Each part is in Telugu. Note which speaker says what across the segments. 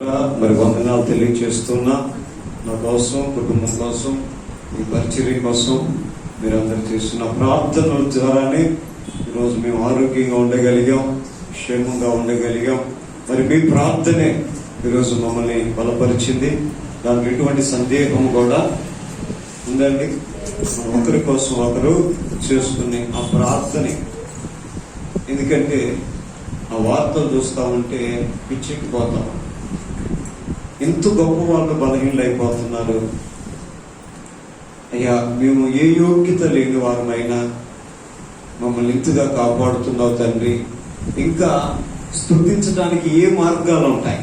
Speaker 1: మరి వందనాలు తెలియజేస్తున్నా. నా కోసం, కుటుంబం కోసం, ఈ పరిచర్య కోసం మీరందరూ చేస్తున్న ప్రార్థనల ద్వారానే ఈరోజు మేము ఆరోగ్యంగా ఉండగలిగాం, క్షేమంగా ఉండగలిగాం. మరి మీ ప్రార్థనే ఈరోజు మమ్మల్ని బలపరిచింది. దానికి ఎటువంటి సందేహం కూడా ఉందండి. ఒకరి కోసం ఒకరు చేసుకునే ఆ ప్రార్థనే. ఎందుకంటే ఆ వార్తలు చూస్తా ఉంటే పిచ్చెక్కిపోతాం. ఎంత గొప్ప వాళ్ళు బలహీనలు అయిపోతున్నారు. అయ్యా, మేము ఏ యోగ్యత లేని వారమైనా మమ్మల్ని ఇంతగా కాపాడుతున్నావు తండ్రి. ఇంకా స్తుతించడానికి ఏ మార్గాలు ఉంటాయి,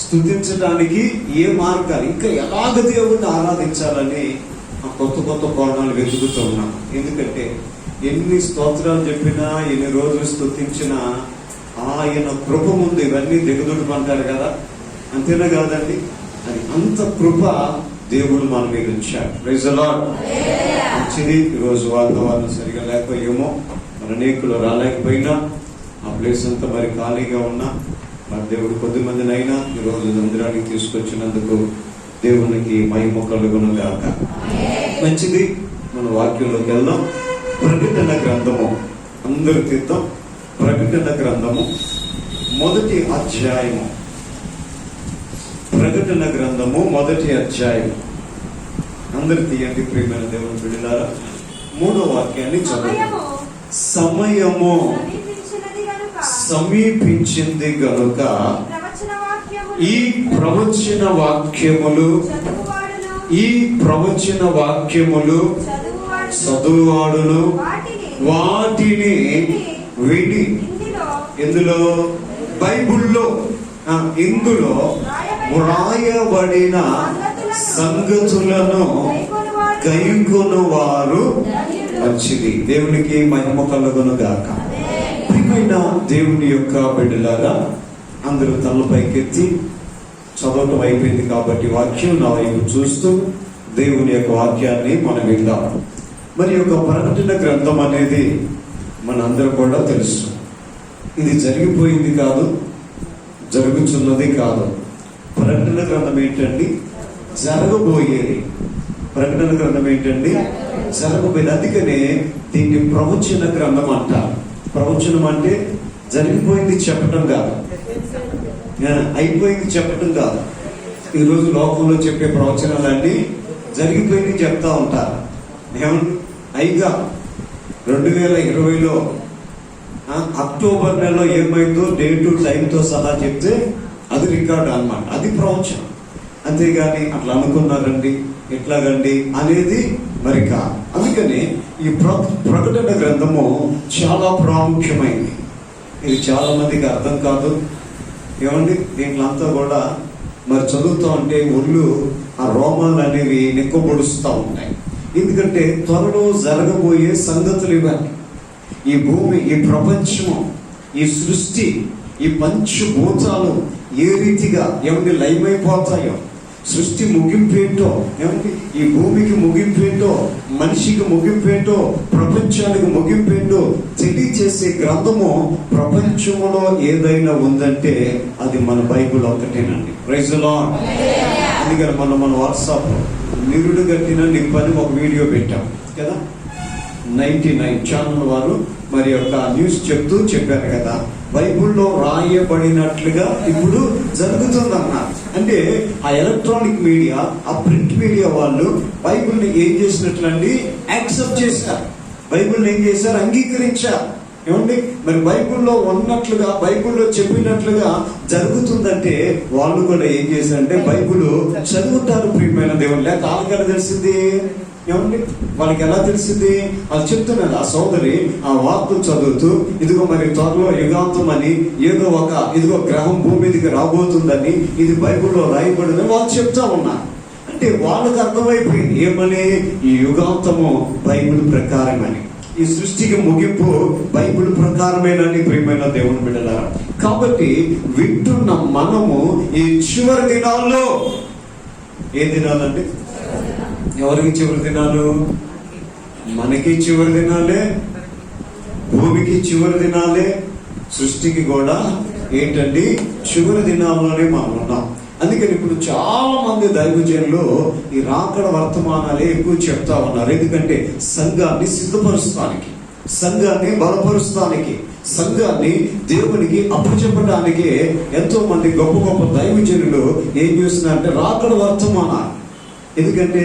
Speaker 1: స్తుతించడానికి ఏ మార్గాలు, ఇంకా ఎలాగ దేవుణ్ణి ఆరాధించాలని కొత్త కొత్త కోణాలు వెతుకుతూ ఉన్నాం. ఎందుకంటే ఎన్ని స్తోత్రాలు చెప్పినా, ఎన్ని రోజులు స్తుతించినా ఆయన కృప ముందు ఇవన్నీ దిగదుడుమంటారు కదా, అంతేనా కాదండి? అది అంత కృప దేవుడు మన మీద ఉంచాడు. Praise the Lord. మంచిది. ఈరోజు వాతావరణం సరిగా లేకపోయేమో, మన అనేకులు రాలేకపోయినా, ఆ ప్లేస్ అంతా మరి ఖాళీగా ఉన్నా, మరి దేవుడు కొద్ది మందినైనా ఈరోజు మందిరానికి తీసుకొచ్చినందుకు దేవునికి మహిమ కలుగును గాక. మంచిది. మన వాక్యంలోకి వెళ్దాం. ప్రకటన గ్రంథము అందరూ తీద్దాం. ప్రకటన గ్రంథము మొదటి అధ్యాయము. ప్రకటన గ్రంథము మొదటి అధ్యాయం అందరు తీయండి. ప్రియమైన దేవుని బిడ్డలారా, 3వ వాక్యాన్ని చదువు. సమయము సమీపించింది గనుక ఈ ప్రవచన వాక్యములు చదువువాడును వాటిని విని, ఇందులో బైబుల్లో ఇందులో వ్రాయబడిన సంగతులను కైకొను వారు మంచిది. దేవునికి మహిమ కలుగును గాక. ప్రియమైన దేవుని యొక్క బిడ్డలారా, అందరూ తలపైకెత్తి చదవటం అయిపోయింది కాబట్టి వాక్యం నా వైపు చూస్తూ దేవుని యొక్క వాక్యాన్ని మనం విందాం. మరి యొక్క ప్రకటన గ్రంథం అనేది మనందరూ కూడా తెలుసు. ఇది జరిగిపోయింది కాదు, జరుగుతున్నది కాదు. ప్రకటన గ్రంథం ఏంటండి? జరగబోయేది. ప్రకటన గ్రంథం ఏంటండి? జరగబోయేది. అందుకనే దీన్ని ప్రవచన గ్రంథం అంటారు. ప్రవచనం అంటే జరిగిపోయింది చెప్పటం కాదు, అయిపోయింది చెప్పటం కాదు. ఈరోజు లోకంలో చెప్పే ప్రవచనాలన్నీ జరిగిపోయింది చెప్తా ఉంటారు. ఏమన్నా అయిగా 2020లో అక్టోబర్ నెలలో ఏమైందో డేటు టైంతో సహా చెప్తే అది రికార్డు అన్నమాట. అది ప్రవచనం. అంతేగాని అట్లా అనుకున్నారండి, ఎట్లాగండి అనేది మరి కాదు. అందుకని ఈ ప్రకటన గ్రంథము చాలా ప్రాముఖ్యమైంది. ఇది చాలా మందికి అర్థం కాదు. ఏమండి, దీంట్లో అంతా కూడా మరి చదువుతూ ఉంటే ఒళ్ళు ఆ రోమాలు అనేవి నెక్కబొడుస్తూ ఉంటాయి. ఎందుకంటే త్వరలో జరగబోయే సంగతులు ఇవన్నీ. ఈ భూమి, ఈ ప్రపంచము, ఈ సృష్టి, ఈ పంచభూతాలు ఏ రీతిగా ఏమంటే లయమైపోతాయో, సృష్టి ముగింపేంటో, ఏమంటే ఈ భూమికి ముగింపేంటో, మనిషికి ముగింపేంటో, ప్రపంచానికి ముగింపేంటో తెలియచేసే గ్రంథము ప్రపంచంలో ఏదైనా ఉందంటే అది మన బైబిల్ ఒకటేనండి. Praise the Lord. అందుకని మన వాట్సాప్ నిరుడు గట్టిన నిప్పని ఒక వీడియో పెట్టాం కదా. 99 ఛానల్ వారు మరి యొక్క న్యూస్ చెప్పారు కదా, బైబుల్లో రాయబడినట్లుగా ఇప్పుడు జరుగుతుందన్నారు. అంటే ఆ ఎలక్ట్రానిక్ మీడియా, ఆ ప్రింట్ మీడియా వాళ్ళు బైబుల్ని ఏం చేసినట్లండి? యాక్సెప్ట్ చేశారు. బైబుల్ని ఏం చేశారు? అంగీకరించారు. ఏమండి, మరి బైబుల్లో ఉన్నట్లుగా, బైబుల్లో చెప్పినట్లుగా జరుగుతుందంటే వాళ్ళు కూడా ఏం చేశారంటే బైబుల్ చదువుతారు. ప్రియమైన దేవుని లేక వాళ్ళకి ఎలా తెలిసింది? ఏమండి, వాళ్ళకి ఎలా తెలిసింది? వాళ్ళు చెప్తున్నారు. ఆ సోదరి ఆ వార్తలు చదువుతూ ఇదిగో మరి త్వరలో యుగాంతం అని, ఏదో ఒక ఇదిగో గ్రహం భూమి మీదకి రాబోతుందని ఇది బైబుల్లో రాయబడిందని వాళ్ళు చెప్తా ఉన్నారు. అంటే వాళ్ళకి అర్థమైపోయింది ఏమని? ఈ యుగాంతము బైబిల్ ప్రకారమని, ఈ సృష్టికి ముగింపు బైబిల్ ప్రకారమేనని. ప్రియమైన దేవుని బిడ్డలారా, కాబట్టి వింటున్న మనము ఈ చివరి దినాల్లో, ఏ దినాలండి? ఎవరికి చివరి దినాలు? మనకి చివరి దినాలే, భూమికి చివరి దినాలే, సృష్టికి కూడా ఏంటండి, చివరి దినాల్లోనే మనం ఉన్నాం. అందుకని ఇప్పుడు చాలా మంది దైవజనులు ఈ రాకడ వర్తమానాలే ఎక్కువ చెప్తా ఉన్నారు. ఎందుకంటే సంఘాన్ని సిద్ధపరుస్తానికి, సంఘాన్ని బలపరుస్తానికి, సంఘాన్ని దేవునికి అప్పచెప్పడానికి ఎంతో మంది గొప్ప గొప్ప దైవజనులు ఏం చేస్తున్నారంటే రాకడ వర్తమానాలు. ఎందుకంటే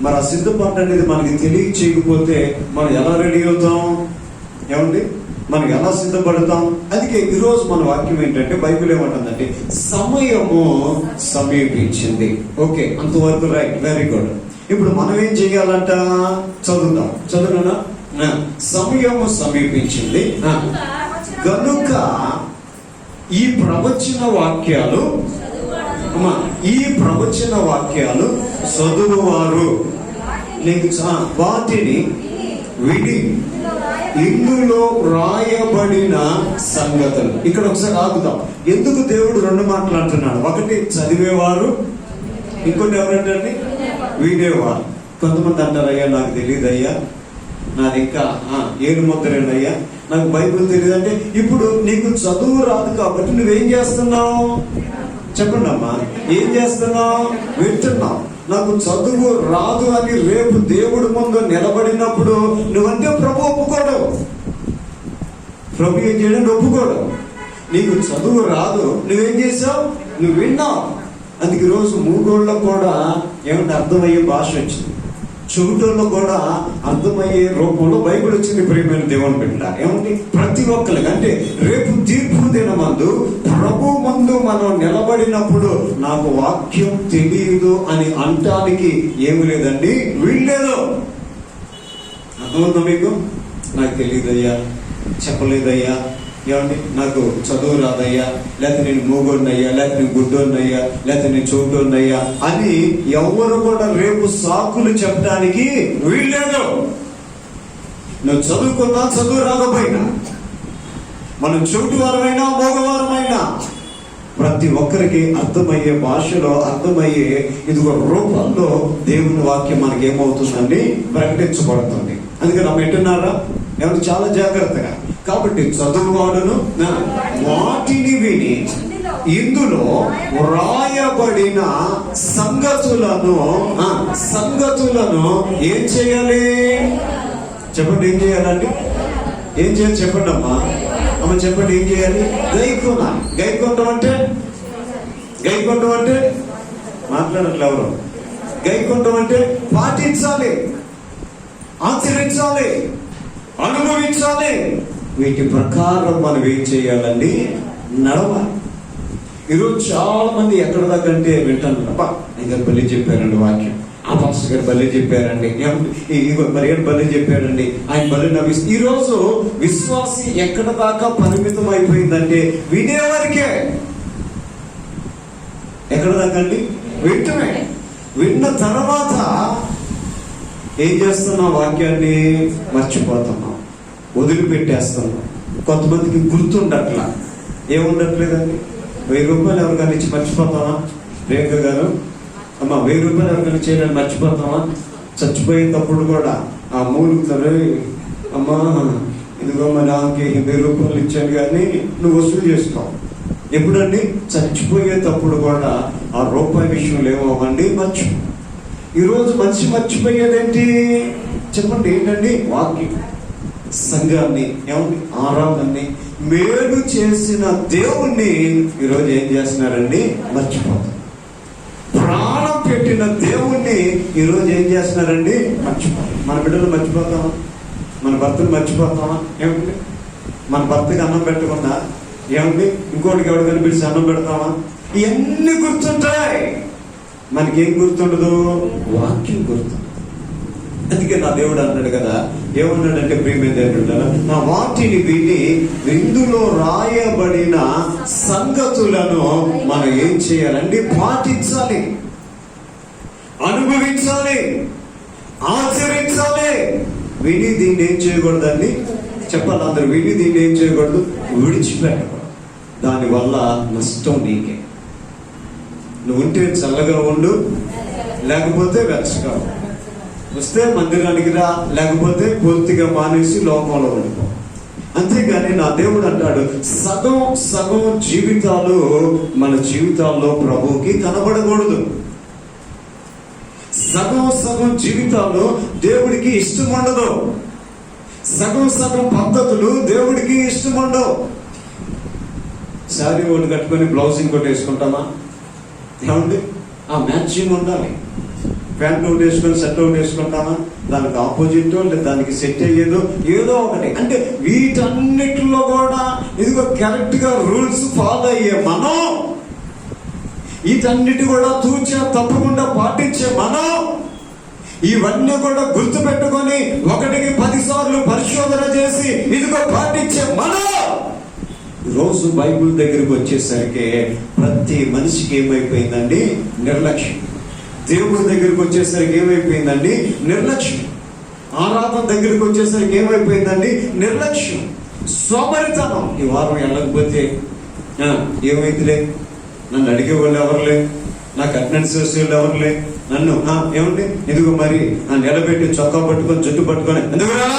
Speaker 1: మరి ఆ సిద్ధపాటు అనేది మనకి తెలియచేయకపోతే మనం ఎలా రెడీ అవుతాం? ఏమండి, మనం ఎలా సిద్ధపడతాం? అందుకే ఈరోజు మన వాక్యం ఏంటంటే, బైబిల్ ఏమంటుందంటే సమయము సమీపించింది. ఓకే, అంతవరకు రైట్, వెరీ గుడ్. ఇప్పుడు మనం ఏం చేయాలంట? చదువునా? సమయము సమీపించింది గనుక ఈ ప్రవచన వాక్యాలు చదువువారు వాటిని విని ఇందులో రాయబడిన సంగతులు. ఇక్కడ ఒకసారి ఆగుదాం. ఎందుకు దేవుడు రెండు మాటలు అంటున్నాడు? ఒకటి చదివేవారు, ఇంకొన్ని ఎవరంటే వినేవారు. కొంతమంది అంటారు, అయ్యా నాకు తెలియదయ్యా, నాది ఇంకా 7 ముద్రేనయ్యా, నాకు బైబిల్ తెలియదు అంటే. ఇప్పుడు నీకు చదువు రాదు కాబట్టి నువ్వేం చేస్తున్నావు? చెప్పండి అమ్మా, ఏం చేస్తున్నావు? వింటున్నావు. నాకు చదువు రాదు అని రేపు దేవుడి ముందు నిలబడినప్పుడు నువ్వంటే ప్రభు ఒప్పుకోడు. ప్రభు ఏం చేయడం ఒప్పుకోడు. నీకు చదువు రాదు, నువ్వేం చేసావు? నువ్వు విన్నావు. అందుకే ఈరోజు మూగోళ్ళకు కూడా ఏమంటే అర్థమయ్యే భాష వచ్చింది, చెవిటోళ్ళు కూడా అర్థమయ్యే రూపంలో బైబిల్ వచ్చింది. ప్రియమైన దేవుని బిడ్డ, ఏమంటే ప్రతి ఒక్కరికి అంటే రేపు తీర్పు దినమందు ప్రభు ముందు మనం నిలబడినప్పుడు నాకు వాక్యం తెలియదు అని అంటానికి ఏమి లేదండి, వీల్లేదు. అర్థమవుతుందా మీకు? నాకు తెలియదయ్యా, చెప్పలేదయ్యా, ఏమండి నాకు చదువు రాదయ్యా, లేకపోతే నేను మూగోన్నయ్యా, లేకపోతే నేను గుడ్డోన్నయ్యా, లేకపోతే నేను చోటోన్నయ్యా అని ఎవరు కూడా రేపు సాకులు చెప్పడానికి వీల్లేదు. నువ్వు చదువుకున్నా చదువు రాకపోయినా, మనం చోటు వారమైనా మోగవారమైనా, ప్రతి ఒక్కరికి అర్థమయ్యే భాషలో అర్థమయ్యే ఇదిగో రూపంలో దేవుని వాక్యం మనకి ఏమవుతుందండి, ప్రకటించబడుతుంది. అందుకని మనం వింటున్నారా? ఎవరు చాలా జాగ్రత్తగా. కాబట్టి చదువువాడును వాటిని విని ఇందులో రాయబడిన సంగతులను ఏం చేయాలి? చెప్పండి, ఏం చేయాలండి? ఏం చేయాలి చెప్పండి అమ్మా. చెప్పండి, ఏం చేయాలి? గైకొనాలి. గైకొండం అంటే మాట్లాడట్లే ఎవరు. గైకొండం అంటే పాటించాలి, ఆచరించాలి, అనుభవించాలి. వీటి ప్రకారం మనం ఏం చేయాలండి? నడవాలి. ఈరోజు చాలా మంది ఎక్కడ దాకా అంటే వింటాను, అబ్బా ఇంకా బలి చెప్పారండి వాక్యం, ఆ పాస్టర్ గారు బలి చెప్పారండి, మరి బలి చెప్పారండి, ఆయన బలి నవ్విస్తారు. ఈరోజు విశ్వాసి ఎక్కడ దాకా పరిమితం అయిపోయిందంటే వినేవారికే. ఎక్కడ దాకా అండి? వింటమే. విన్న తర్వాత ఏం చేస్తున్నాం? వాక్యాన్ని మర్చిపోతున్నాం, వదిలిపెట్టేస్తున్నాం. కొంతమందికి గుర్తుండట్లా. ఏముండట్లేదండి? 1000 రూపాయలు ఎవరికైనా ఇచ్చి మర్చిపోతామా? రేఖ గారు, అమ్మ 1000 రూపాయలు ఎవరికైనా చేయడానికి మర్చిపోతామా? చచ్చిపోయేటప్పుడు కూడా ఆ మూలుగుతారు, అమ్మా ఇదిగో మరి ఆమెకి 1000 రూపాయలు ఇచ్చాను కానీ నువ్వు వసూలు చేసుకోవు. ఎప్పుడండి? చచ్చిపోయేటప్పుడు కూడా ఆ రూపాయి విషయంలో ఏమవ్వండి, మర్చిపో. ఈరోజు మనిషి మర్చిపోయేదేంటి చెప్పండి? ఏంటండి? వాక్యం, సంఘాన్ని, ఏమండి ఆరాధనని, మేలు చేసిన దేవుణ్ణి ఈరోజు ఏం చేస్తున్నారండి? మర్చిపోతారు. ప్రాణం పెట్టిన దేవుణ్ణి ఈరోజు ఏం చేస్తున్నారండి? మర్చిపోతారు. మన బిడ్డలు మర్చిపోతామా? మన భర్తలు మర్చిపోతామా? ఏమండి? మన భర్తకి అన్నం పెట్టకుండా ఏమండి ఇంకోటికి ఎవరికైనా పిలిచి అన్నం పెడతామా? ఇవన్నీ గుర్తుంటాయి. మనకేం గుర్తుండదు? వాక్యం గుర్తుండదు. అందుకే నా దేవుడు అన్నాడు కదా, ఏమన్నాడంటే ప్రియమైన దేవుడు, నా వాటిని విని ఇందులో రాయబడిన సంగతులను మనం ఏం చేయాలండి? పాటించాలి, అనుభవించాలి, ఆచరించాలి. విని దీన్ని ఏం చేయకూడదండి? చెప్పాలి అందరూ. విని దీన్ని ఏం చేయకూడదు? విడిచిపెట్టకూడదు. దానివల్ల నష్టం నీకే. నువ్వు ఉంటే చల్లగా ఉండు, లేకపోతే వెచ్చగా ఉండు. వస్తే మందిరానికి రా, లేకపోతే పూర్తిగా మానేసి లోకంలో ఉండిపో. అంతేగాని నా దేవుడు అంటాడు, సగం సగం జీవితాలు మన జీవితాల్లో ప్రభువుకి కనబడకూడదు. సగం సగం జీవితాలు దేవుడికి ఇష్టం ఉండదు. సగం సగం పద్ధతులు దేవుడికి ఇష్టం ఉండవు. శారీ ఒకటి కట్టుకొని బ్లౌజ్ ఇంకోటి వేసుకుంటామా? ఏమండి? ఆ మ్యాచింగ్ ఉండాలి. ప్యాంట్ ఒకటి వేసుకొని షర్ట్ ఒకటి వేసుకుంటామా? దానికి ఆపోజిట్ లేదా దానికి సెట్ అయ్యేదో ఏదో ఒకటి. అంటే వీటన్నిటిలో కూడా ఇదిగో కరెక్ట్ గా రూల్స్ ఫాలో అయ్యే మనం, వీటన్నిటి కూడా తూచా తప్పకుండా పాటించే మనం, ఇవన్నీ కూడా గుర్తు పెట్టుకొని 1కి 10 సార్లు పరిశోధన చేసి ఇదిగో పాటించే మనం, రోజు బైబిల్ దగ్గరికి వచ్చేసరికి ప్రతి మనిషికి ఏమైపోయిందండి? నిర్లక్ష్యం. దేవుడి దగ్గరికి వచ్చేసరికి ఏమైపోయిందండి? నిర్లక్ష్యం. ఆరాధన దగ్గరికి వచ్చేసరికి ఏమైపోయిందండి? నిర్లక్ష్యం, సోమరితనం. ఈ వారం వెళ్ళకపోతే ఏమైందిలే, నన్ను అడిగే వాళ్ళు ఎవరులే, నాకు అటెండెన్స్ చేసే వాళ్ళు ఎవరులే, నన్ను ఏమండి ఇదిగో మరి నిలబెట్టి చొక్కా పట్టుకొని జుట్టు పట్టుకొని ఎందుకురా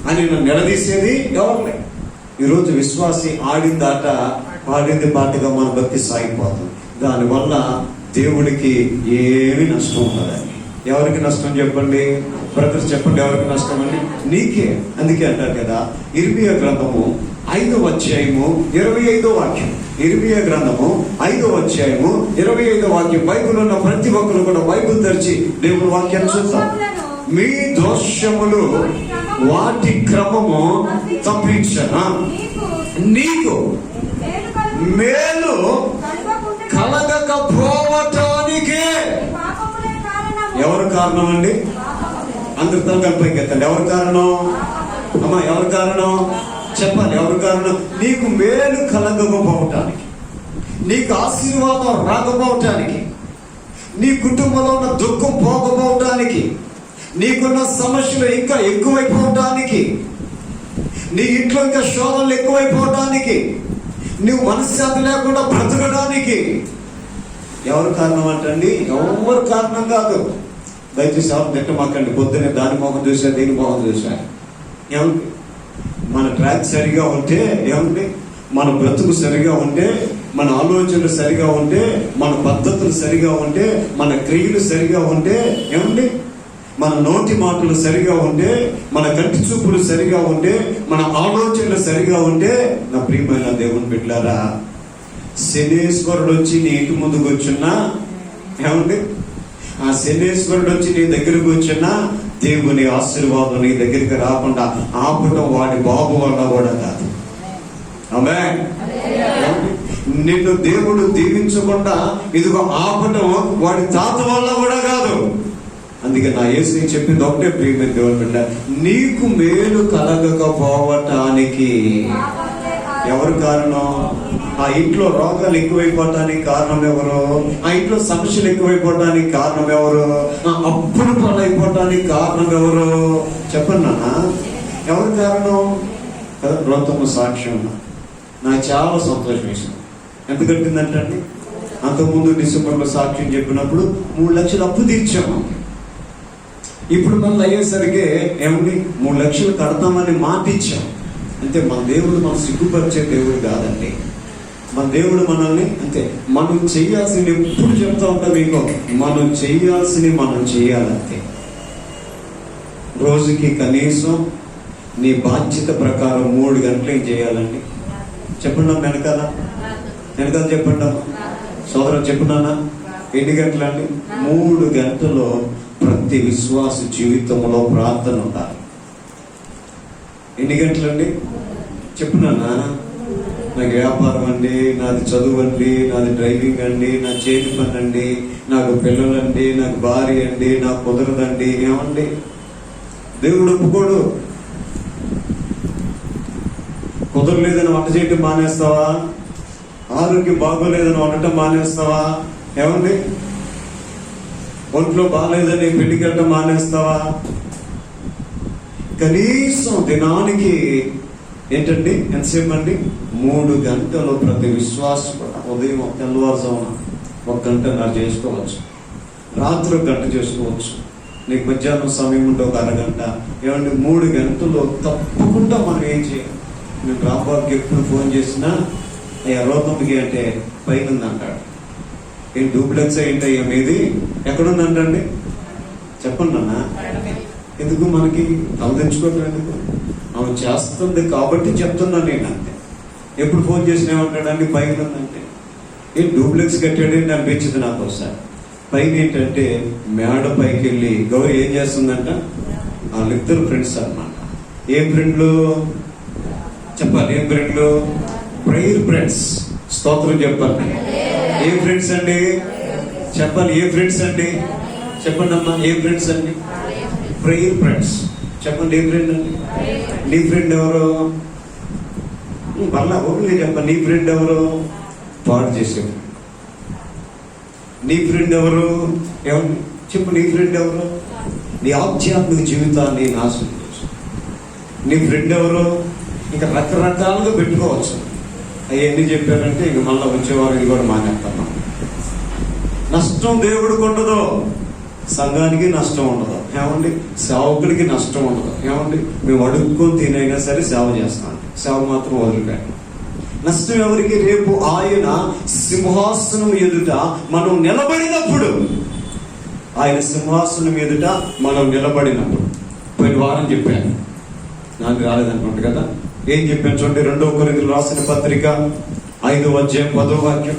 Speaker 1: అని నన్ను నిలదీసేది ఎవరులే. ఈరోజు విశ్వాసి ఆడింది ఆట పాడింది పాటగా మన భక్తి సాగిపోతుంది. దానివల్ల దేవుడికి ఏమి నష్టం ఉండదండి. ఎవరికి నష్టం చెప్పండి బ్రదర్స్, చెప్పండి ఎవరికి నష్టం అండి? నీకే. అందుకే అంటారు కదా, ఇర్మియా గ్రంథము 5వ అధ్యాయము 25వ వాక్యం. ఇర్మియా గ్రంథము 5వ అధ్యాయము 25వ వాక్యం. బైబిల్ ఉన్న ప్రతి ఒక్కరు కూడా బైబిల్ తెరిచి దేవుని వాక్యాన్ని చూద్దాం. మీ దోషములు వాటి క్రమము తప్పించనా నీకు మేలు కలగకపోవటానికి ఎవరు కారణం అండి? అందరితో కలిపైకెత్తండి. ఎవరు కారణం అమ్మా? ఎవరు కారణం చెప్పాలి? ఎవరు కారణం? నీకు మేలు కలగకపోవటానికి, నీకు ఆశీర్వాదం రాకపోవటానికి, నీ కుటుంబంలో ఉన్న దుఃఖం పోకపోవటానికి, నీకున్న సమస్యలు ఇంకా ఎక్కువైపోవటానికి, నీ ఇంట్లో ఇంకా శోధనలు ఎక్కువైపోవటానికి, నువ్వు మనశ్శాంతి లేకుండా బ్రతకడానికి ఎవరు కారణం అంటండి? ఎవరు కారణం కాదు. దయచేసి ఎవరు తిట్టమాకండి. పొద్దున్నే దాని మొహం చూసా దీని మొహం చూసా. ఏమండి? మన ట్రాక్ సరిగా ఉంటే, ఏమండి మన బ్రతుకు సరిగా ఉంటే, మన ఆలోచనలు సరిగా ఉంటే, మన పద్ధతులు సరిగా ఉంటే, మన క్రియలు సరిగా ఉంటే, ఏమండి మన నోటి మాటలు సరిగా ఉంటే, మన కంటి చూపులు సరిగా ఉంటే, మన ఆలోచనలు సరిగా ఉంటే, నా ప్రియమైన దేవుని బిడ్డలారా, శనేశ్వరుడు వచ్చి నీ ఇంటి ముందు కూర్చున్నా, ఏమండి ఆ శనేశ్వరుడు వచ్చి నీ దగ్గరకు కూర్చున్నా దేవుని ఆశీర్వాదం నీ దగ్గరికి రాకుండా ఆపటం వాడి బాబు వల్ల కూడా కాదు. ఆమేన్. నిన్ను దేవుడు దీవించకుండా ఇదిగో ఆపటం వాడి తాత వల్ల కూడా కాదు. అందుకే నా యేసు చెప్పింది ఒకటే, ప్రియమైన దేవుని బిడ్డ, నీకు మేలు కలగకపోవటానికి ఎవరు కారణం? ఆ ఇంట్లో రోగాలు ఎక్కువైపోవటానికి కారణం ఎవరు? ఆ ఇంట్లో సమస్యలు ఎక్కువైపోవటానికి కారణం ఎవరు? అప్పులు పాలైపోవటానికి కారణం ఎవరు? చెప్పండి నాన్న, ఎవరు కారణం? రోతమ్మ సాక్ష్యం నాకు చాలా సంతోషం వేసింది. ఎంత కట్టిందంటే అండి, అంతకుముందు డిసెంబర్లో సాక్ష్యం చెప్పినప్పుడు 3 లక్షలు అప్పు తీర్చాము. ఇప్పుడు మళ్ళీ అయ్యేసరికి ఏమండి 3 లక్షలు కడతామని మాట ఇచ్చాం. అంటే మన దేవుడు మనం సిగ్గుపరిచే దేవుడు కాదండి. మన దేవుడు మనల్ని అంతే మనం చేయాల్సింది, ఎప్పుడు చెప్తా ఉంటాం మీకు, మనం చేయాల్సింది మనం చేయాలంతే. రోజుకి కనీసం నీ బాధ్యత ప్రకారం 3 గంటలు చేయాలండి. చెప్పండి వెనకాల చెప్పండి సోదరం, చెప్పున్నానా? ఎన్ని గంటలండి? 3 గంటలు ప్రతి విశ్వాస జీవితంలో ప్రార్థన ఉండాలి. ఎన్ని గంటలండి? చెప్పున్నానా? నాకు వ్యాపారం అండి, నాది చదువు అండి, నాది డ్రైవింగ్ అండి, నా చేతి పని అండి, నాకు పిల్లలండి, నాకు భార్య అండి, నాకు కుదరదండి. ఏమండి? దేవుడు ఒప్పుకోడు. కుదరలేదని వంట చేయటం మానేస్తావా? ఆరోగ్యం బాగోలేదని వండటం మానేస్తావా? ఏమండి? ఒంట్లో బాగాలేదని పెళ్లికి వెళ్ళటం మానేస్తావా? కనీసం దినానికి ఏంటండి ఎంతసేపు అండి? 3 గంటలు ప్రతి విశ్వాసం ఉదయం తెల్లవారుజామున 1 గంటన్నర చేసుకోవచ్చు, రాత్రి 1 గంట చేసుకోవచ్చు, నీకు మధ్యాహ్నం సమయం ఉంటే ఒక అరగంట, ఏమంటే 3 గంటల్లో తప్పకుండా మనం ఏం చేయాలి? నేను రాంబాబుకి ఎప్పుడు ఫోన్ చేసినా అయ్యా రోతమ్మకి అంటే పైన ఉంది అంటాడు. ఏం డూప్లెక్స్ ఏంటి అయ్యా మీది, ఎక్కడుందంటండి? చెప్పండి అన్న. ఎందుకు మనకి తలదించుకోవటం ఎందుకు? ఆమె చేస్తుంది కాబట్టి చెప్తున్నాను నేను అంతే. ఎప్పుడు ఫోన్ చేసినా ఏమంటాడండి పైన ఉందంటే. ఏం డూప్లెక్స్ కట్టాడేంటి అనిపించింది నాకు ఒకసారి. పైన ఏంటంటే మేడ పైకి వెళ్ళి గౌరీ ఏం చేస్తుందంట, వాళ్ళిద్దరు ఫ్రెండ్స్ అన్నమాట. ఏం ఫ్రెండ్లు చెప్పాలి? ఏం ఫ్రెండ్లు? Prayer friends. స్తోత్రం చెప్పాలి. ఏం ఫ్రెండ్స్ అండి చెప్పాలి? ఏ ఫ్రెండ్స్ అండి చెప్పండి అమ్మా. ఏ ఫ్రెండ్స్ అండి? Prayer friends. చెప్పండి ఏ ఫ్రెండ్ అండి? నీ ఫ్రెండ్ ఎవరు? మళ్ళా ఒకటి చెప్పండి. నీ ఫ్రెండ్ ఎవరు? పాడు చేసే. నీ ఫ్రెండ్ ఎవరు? ఎవరు చెప్పు? నీ ఫ్రెండ్ ఎవరు? నీ ఆధ్యాత్మిక జీవితాన్ని నాశనం చేసు. నీ ఫ్రెండ్ ఎవరు? ఇంకా రకరకాలుగా పెట్టుకోవచ్చు. అవన్నీ చెప్పారంటే ఇంక మళ్ళీ వచ్చేవారు ఇది కూడా మానేస్తాం. నష్టం దేవుడికి ఉండదు, సంఘానికి నష్టం ఉండదు. ఏమండి? సేవకుడికి నష్టం ఉండదు. ఏమండి? మేము అడుక్కొని తినైనా సరే సేవ చేస్తాం. సేవ మాత్రం వదిలిపెట్టాం. నష్టం ఎవరికి? రేపు ఆయన సింహాసనం ఎదుట మనం నిలబడినప్పుడు, ఆయన సింహాసనం ఎదుట మనం నిలబడినప్పుడు. పోయిన వారం చెప్పాను, నాకు రాలేదనుకుంటా కదా. ఏం చెప్పాను చూడండి. 2 కొరింథీయులకు రాసిన పత్రిక 5వ అధ్యాయం 10వ వాక్యం.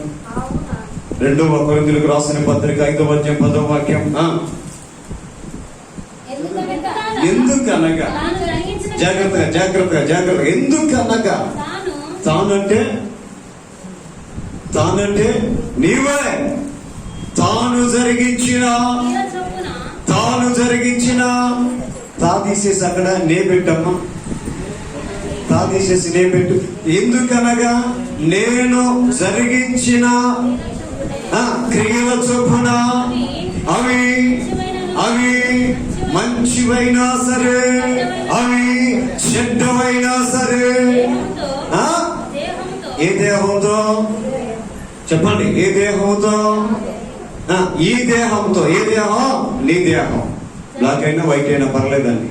Speaker 1: 2 కొరింథీయులకు రాసిన పత్రిక 5వ అధ్యాయం 10వ వాక్యం. ఎందుకనగా జాగ్రత్తగా జాగ్రత్తగా జాగ్రత్తగా. ఎందుకనగా తానంటే నీవే తాను జరిగించిన తీసేసి అక్కడ నే పెట్టమ్మా. తీసేసి నే పెట్టు. ఎందుకనగా నేను జరిగించిన క్రియల చొప్పున అవి మంచివైనా సరే, అవి చెడ్డవైనా సరే. ఏ దేహంతో చెప్పండి? ఏ దేహంతో? ఈ దేహంతో. ఏ దేహం? నీ దేహం. బ్లాక్ అయినా వైట్ అయినా పర్లేదండి.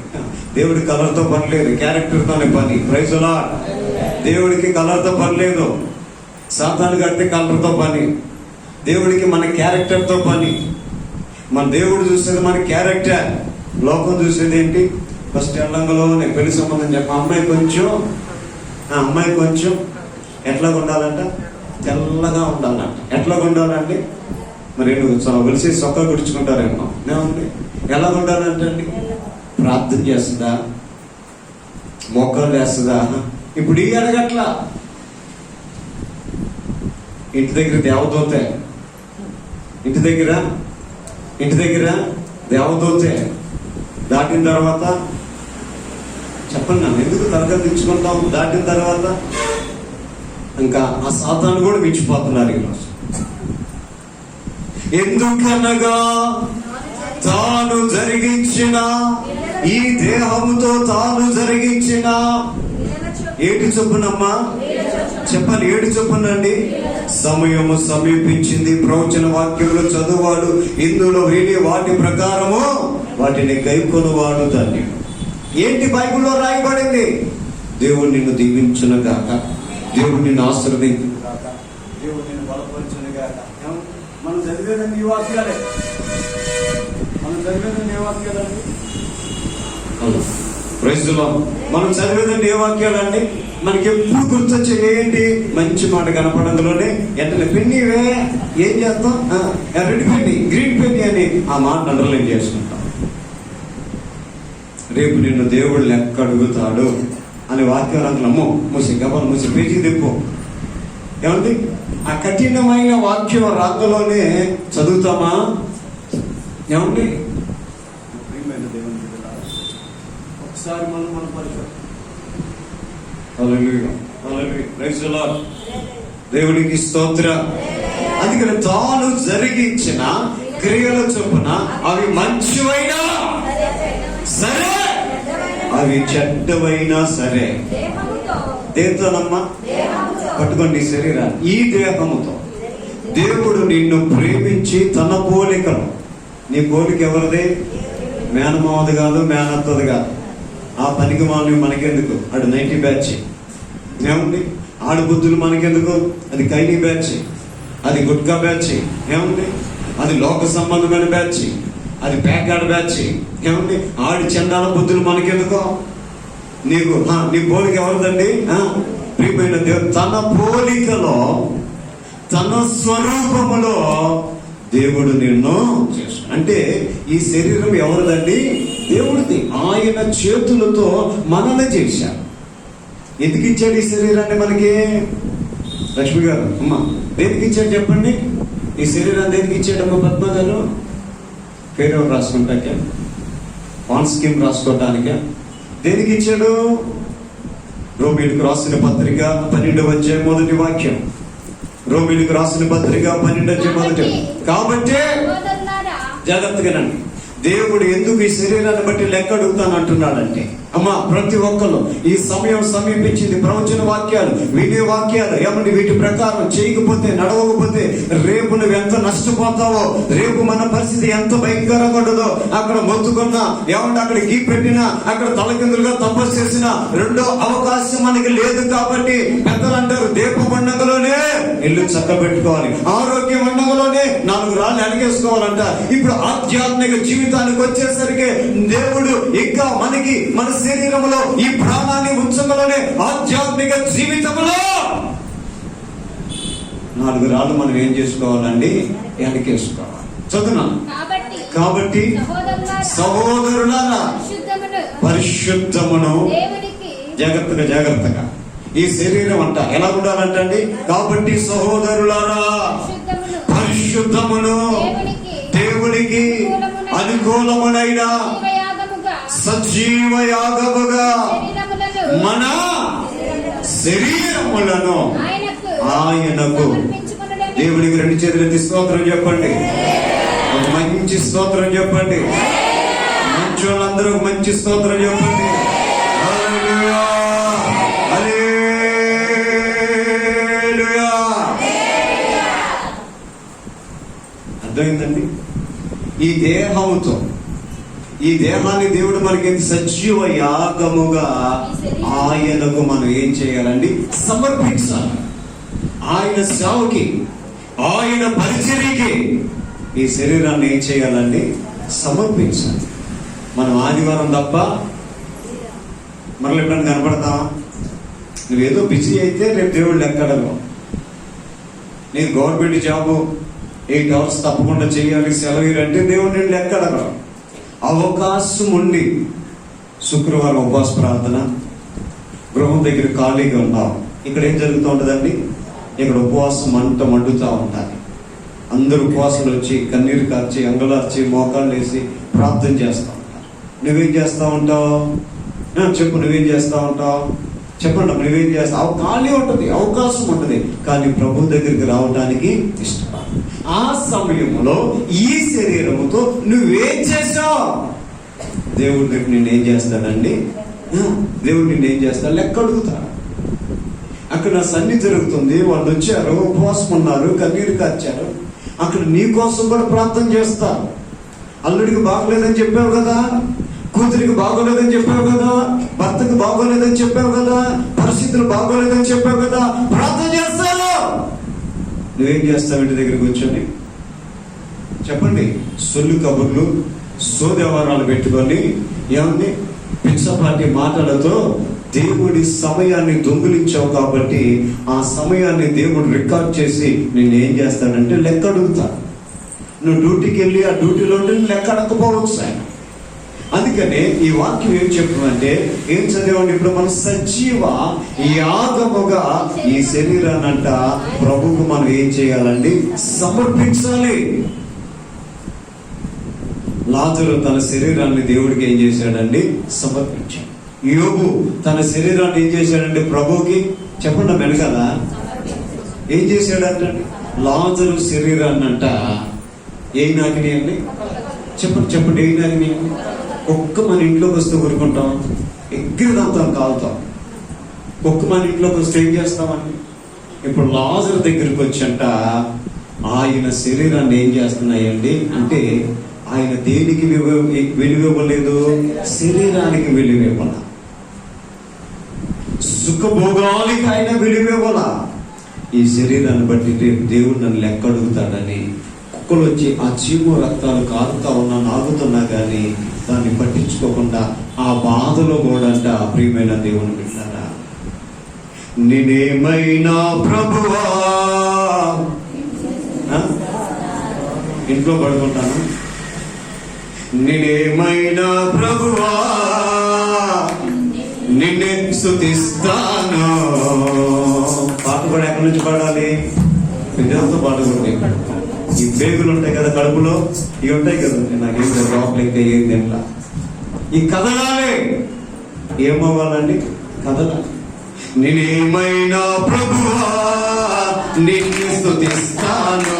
Speaker 1: దేవుడి కలర్తో పని లేదు, క్యారెక్టర్తోనే పని. Praise the Lord. దేవుడికి కలర్తో పని లేదు. సాతాను కడితే కలర్తో పని. దేవుడికి మన క్యారెక్టర్తో పని. మన దేవుడు చూసేది మన క్యారెక్టర్. లోకం చూసేది ఏంటి? ఫస్ట్ ఎల్లంగలోనే పెళ్లి సంబంధం చెప్ప అమ్మాయి కొంచెం ఎట్లాగా ఉండాలంట? తెల్లగా ఉండాలంట. ఎట్లాగా ఉండాలండి? మరి వెలిసి సొక్క గుర్చుకుంటారేమో. ఏమండి? ఎలా ఉండాలంటే అండి? ప్రార్థన చేస్తుందా? మొక్కలు వేస్తుందా? ఇప్పుడు ఈ అడగట్లా. ఇంటి దగ్గర దేవదూతే, ఇంటి దగ్గర దేవదూతే. దాటిన తర్వాత చెప్పండి నన్ను ఎందుకు తరగతి దించుకుంటాం? దాటిన తర్వాత ఇంకా ఆ సాతాను కూడా మించిపోతున్నారు ఈరోజు. ఎందుకనగా తాను జరిగించిన, ఈ దేహముతో తాను జరిగించిన ఏటి చొప్పునమ్మా చెప్పాలి? ఏడు చొప్పునండి. సమయము సమీపించింది, ప్రవచన వాక్యములు చదువువాడు ఇందులో విని వాటి ప్రకారము వాటిని గైకొనువాడు ధన్యుడు. ఏంటి బైబిల్లో రాయబడింది? దేవుడు నిన్ను దీవించును గాక, దేవుడు నిన్ను ఆశీర్వదించును గాక, దేవుడు నిన్ను బలపరచును గాక. మనం చదివేదండి ఈ వాక్యాలే. Praise the lord. మనం చదివేదండి ఏ వాక్యాలండి? మనకి ఎప్పుడు గుర్తొచ్చే ఏంటి? మంచి మాట కనపడంలోనే వెంటనే పెన్నీవే ఏం చేస్తాం? రెడ్ పెన్ని, గ్రీన్ పెన్ని అని ఆ మాట అండర్లైన్ చేసుకుంటాం. రేపు నిన్ను దేవుడు లెక్క అడుగుతాడు అనే వాక్యాలను అమ్మో మూసి గబల్ మూసి పేజీకి తిప్పు. ఏమండి? ఆ కఠినమైన వాక్యం రాకలోనే చదువుతామా? ఏమండి? ఒకసారి మనం పరిచయం. దేవుడికి స్తోత్రం. అందుకని తాను జరిగించిన క్రియల చొప్పున అవి మంచివైనా సరే, అవి చెడ్డవైనా సరే. దేంతోనమ్మా? పట్టుకోండి శరీరాన్ని. ఈ దేహముతో దేవుడు నిన్ను ప్రేమించి తన పోలికను, నీ పోలిక ఎవరిదే? మేనమావది కాదు, మేనత్తది కాదు. ఆ పనికి మాను మనకెందుకు, అది 90 బ్యాచ్. ఏముంది? ఆడు బుద్ధులు మనకెందుకు, అది కైనీ బ్యాచ్, అది గుట్కా బ్యాచ్. ఏముంది? అది లోక సంబంధమైన బ్యాచ్, అది పేకాడ బ్యాచ్. ఏముంది? ఆడి చండాల బుద్ధులు మనకెందుకో. నీకు నీ పోలిక ఎవరిదండి? ప్రియమైన దేవుడు తన పోలికలో, తన స్వరూపములో దేవుడు నిన్ను చేస్తాడు. అంటే ఈ శరీరం ఎవరిదండి? దేవుడిది. ఆయన చేతులతో మనల్ని చేశాడు. ఎందుకు ఇచ్చాడు ఈ శరీరాన్ని మనకి? లక్ష్మి గారు, అమ్మా, దేనికి ఇచ్చాడు చెప్పండి? ఈ శరీరాన్ని దేనికి ఇచ్చాడమ్మా? పద్మ గారు, పేరు రాసుకుంటాక, పాన్ స్కీమ్ రాసుకోవటానిక? దేనికి ఇచ్చాడు? రోమీయులకు రాసిన పత్రిక 12వ అధ్యాయం 1వ వాక్యం. రోమీయులకు రాసిన పత్రిక 12వ అధ్యాయం 1. కాబట్టి జాగ్రత్తగానండి, దేవుడు ఎందుకు ఈ శరీరాన్ని బట్టి లెక్క అడుగుతాను అంటున్నాడంటే, అమ్మా, ప్రతి ఒక్కరు ఈ సమయం సమీపించింది. ప్రవచన వాక్యాలు, వినే వాక్యాలు ఏమండి, వీటి ప్రకారం చేయకపోతే, నడవకపోతే రేపు నువ్వు ఎంత నష్టపోతావో, రేపు మన పరిస్థితి ఎంత భయంకరంగా ఉండదో. అక్కడ మొత్తుకున్నా, ఏమంటే అక్కడ గీ పెట్టినా, అక్కడ తలకిందులుగా తపస్సు చేసినా రెండో అవకాశం మనకి లేదు. కాబట్టి పెద్దలు అంటారు, దీప పండుగలోనే ఇల్లు చక్క పెట్టుకోవాలి, ఆరోగ్య పండుగలోనే 4 రాళ్ళు అడిగేసుకోవాలంట. ఇప్పుడు ఆధ్యాత్మిక జీవితానికి వచ్చేసరికి దేవుడు ఇంకా మనకి మన శరీరంలో ఈ ప్రాణాన్ని ఉంచంలోనే ఆధ్యాత్మిక జీవితంలో 4 రాళ్ళు మనం ఏం చేసుకోవాలండి? వెనకేసుకోవాలి. చదువున్నాను. కాబట్టి సహోదరులారా, పరిశుద్ధమును, జాగ్రత్తగా ఈ శరీరం అంట ఎలా ఉండాలంటండి? కాబట్టి సహోదరులారా, పరిశుద్ధమును, దేవునికి అనుకూలమునైన సజీవ యాగముగా మన శరీరములను ఆయనకు. దేవుడికి 2 చేతులెత్తి స్తోత్రం చెప్పండి. ఒక మంచి స్తోత్రం చెప్పండి. మంచి వాళ్ళందరూ మంచి స్తోత్రం చెప్పండి. హల్లెలూయా, హల్లెలూయా. అర్థమైందండి? ఈ దేహంతో, ఈ దేహాన్ని దేవుడు మనకి సజీవ యాగముగా ఆయనకు మనం ఏం చేయాలండి? సమర్పించాలి. ఆయన సేవకి, ఆయన పరిచర్యకి ఈ శరీరాన్ని ఏం చేయాలండి? సమర్పించాలి. మనం ఆదివారం తప్ప మరలు ఎప్పుడైనా కనపడతావా? నువ్వేదో బిజీ అయితే రేపు దేవుడు లెక్కడను. నేను గవర్నమెంట్ జాబు 8 hours తప్పకుండా చేయాలి, సెలవు అంటే దేవుడు నేను లెక్కడను. అవకాశం ఉండి శుక్రవారం ఉపవాస ప్రార్థన, గృహం దగ్గర ఖాళీగా ఉన్నాం. ఇక్కడ ఏం జరుగుతూ ఉంటుందండి? ఇక్కడ ఉపవాసం మండుతూ ఉంటారు. అందరూ ఉపవాసాలు వచ్చి కన్నీరు కార్చి, అంగలార్చి, మోకాళ్ళు వేసి ప్రార్థన చేస్తూ ఉంటారు. నువ్వేం చేస్తూ ఉంటావు? చెప్పు, నువ్వేం చేస్తూ ఉంటావు? చెప్పండి, నువ్వేం చేస్తావు? ఖాళీ ఉంటుంది, అవకాశం ఉంటుంది, కానీ ప్రభు దగ్గరికి రావడానికి ఇష్టపడ. ఆ సమయంలో ఈ శరీరముతో నువ్వేం చేసావు? దేవుడి దగ్గర నిన్నేం చేస్తాడండి? దేవుడు నిన్నేం చేస్తాడు? లెక్క అడుగుతాడు. అక్కడ సన్నిధి జరుగుతుంది, వాళ్ళు వచ్చారు, ఉపవాసం ఉన్నారు, కన్నీరు కార్చారు. అక్కడ నీ కోసం కూడా ప్రార్థన చేస్తారు. అల్లుడికి బాగోలేదని చెప్పావు కదా, కూతురికి బాగోలేదని చెప్పావు కదా, భర్తకు బాగోలేదని చెప్పావు కదా, పరిస్థితులు బాగోలేదని చెప్పావు కదా, ప్రార్థన చేస్తావు. నువ్వేం చేస్తావు? ఇంటి దగ్గర కూర్చొని చెప్పండి, సొల్లు కబుర్లు, సోదేవరాలు పెట్టుకొని, ఏమండి, పిచ్చపాటి మాటలతో దేవుడి సమయాన్ని దొంగిలించావు. కాబట్టి ఆ సమయాన్ని దేవుడు రికార్డ్ చేసి నేనేం చేస్తాడంటే లెక్క అడుగుతాడు. నువ్వు డ్యూటీకి వెళ్ళి ఆ డ్యూటీలో లెక్క అడగకపోవచ్చు ఆయన. అందుకనే ఈ వాక్యం ఏం చెప్తుందంటే, ఏం చదివండి, ఇప్పుడు మనం సజీవ యాగముగా ఈ శరీరాన్నంట ప్రభువుకు మనం ఏం చేయాలండి? సమర్పించాలి. లాజరు తన శరీరాన్ని దేవుడికి ఏం చేశాడండి? సమర్పించాడు. యోబు తన శరీరాన్ని ఏం చేశాడంటే ప్రభువుకి, చెప్పండి వెనకాల ఏం చేశాడంటే, లాజరు శరీరాన్నంట ఏ నాకిని అండి? చెప్పండి ఏ నాకిని అండి? ఒక్క మన ఇంట్లోకి వస్తే ఊరుకుంటాం, ఎగ్గిరిదంతా కాలుతాం. ఒక్క మన ఇంట్లోకి వస్తే ఏం చేస్తామండి? ఇప్పుడు లాజరు దగ్గరికి వచ్చంట ఆయన శరీరాన్ని ఏం చేస్తున్నాయండి అంటే ఆయన దేనికి విలువివ్వలేదు? శరీరానికి విలువివ్వాల, సుఖభోగానికి ఆయన విలువివ్వాల. ఈ శరీరాన్ని బట్టి రేపు దేవుడు నన్ను లెక్క అడుగుతాడని కుక్కలు వచ్చి ఆ చీము రక్తాలు కారుతా ఉన్నా నాగుతున్నా కానీ దాన్ని పట్టించుకోకుండా ఆ బాధలో కూడా అంట ప్రియమైన దేవుని బిడ్డలారా, నేనేమైనా ప్రభువా, ఇంట్లో పడుకుంటాను, నేనేమైనా ప్రభువా నిన్నే స్తుతిస్తాను. పాట కూడా ఎక్కడి నుంచి పాడాలి? పెద్దలతో పాడుకుంటే ఈ బేగులు ఉంటాయి కదా కడుపులో, ఇవి ఉంటాయి కదా, నాకేం లోపల ఇంకా ఏం తింటా, ఈ కథలాలే ఏమవ్వాలండి? కథలాలి. నేనేమైనా ప్రభువా నిన్ను స్తుతిస్తాను.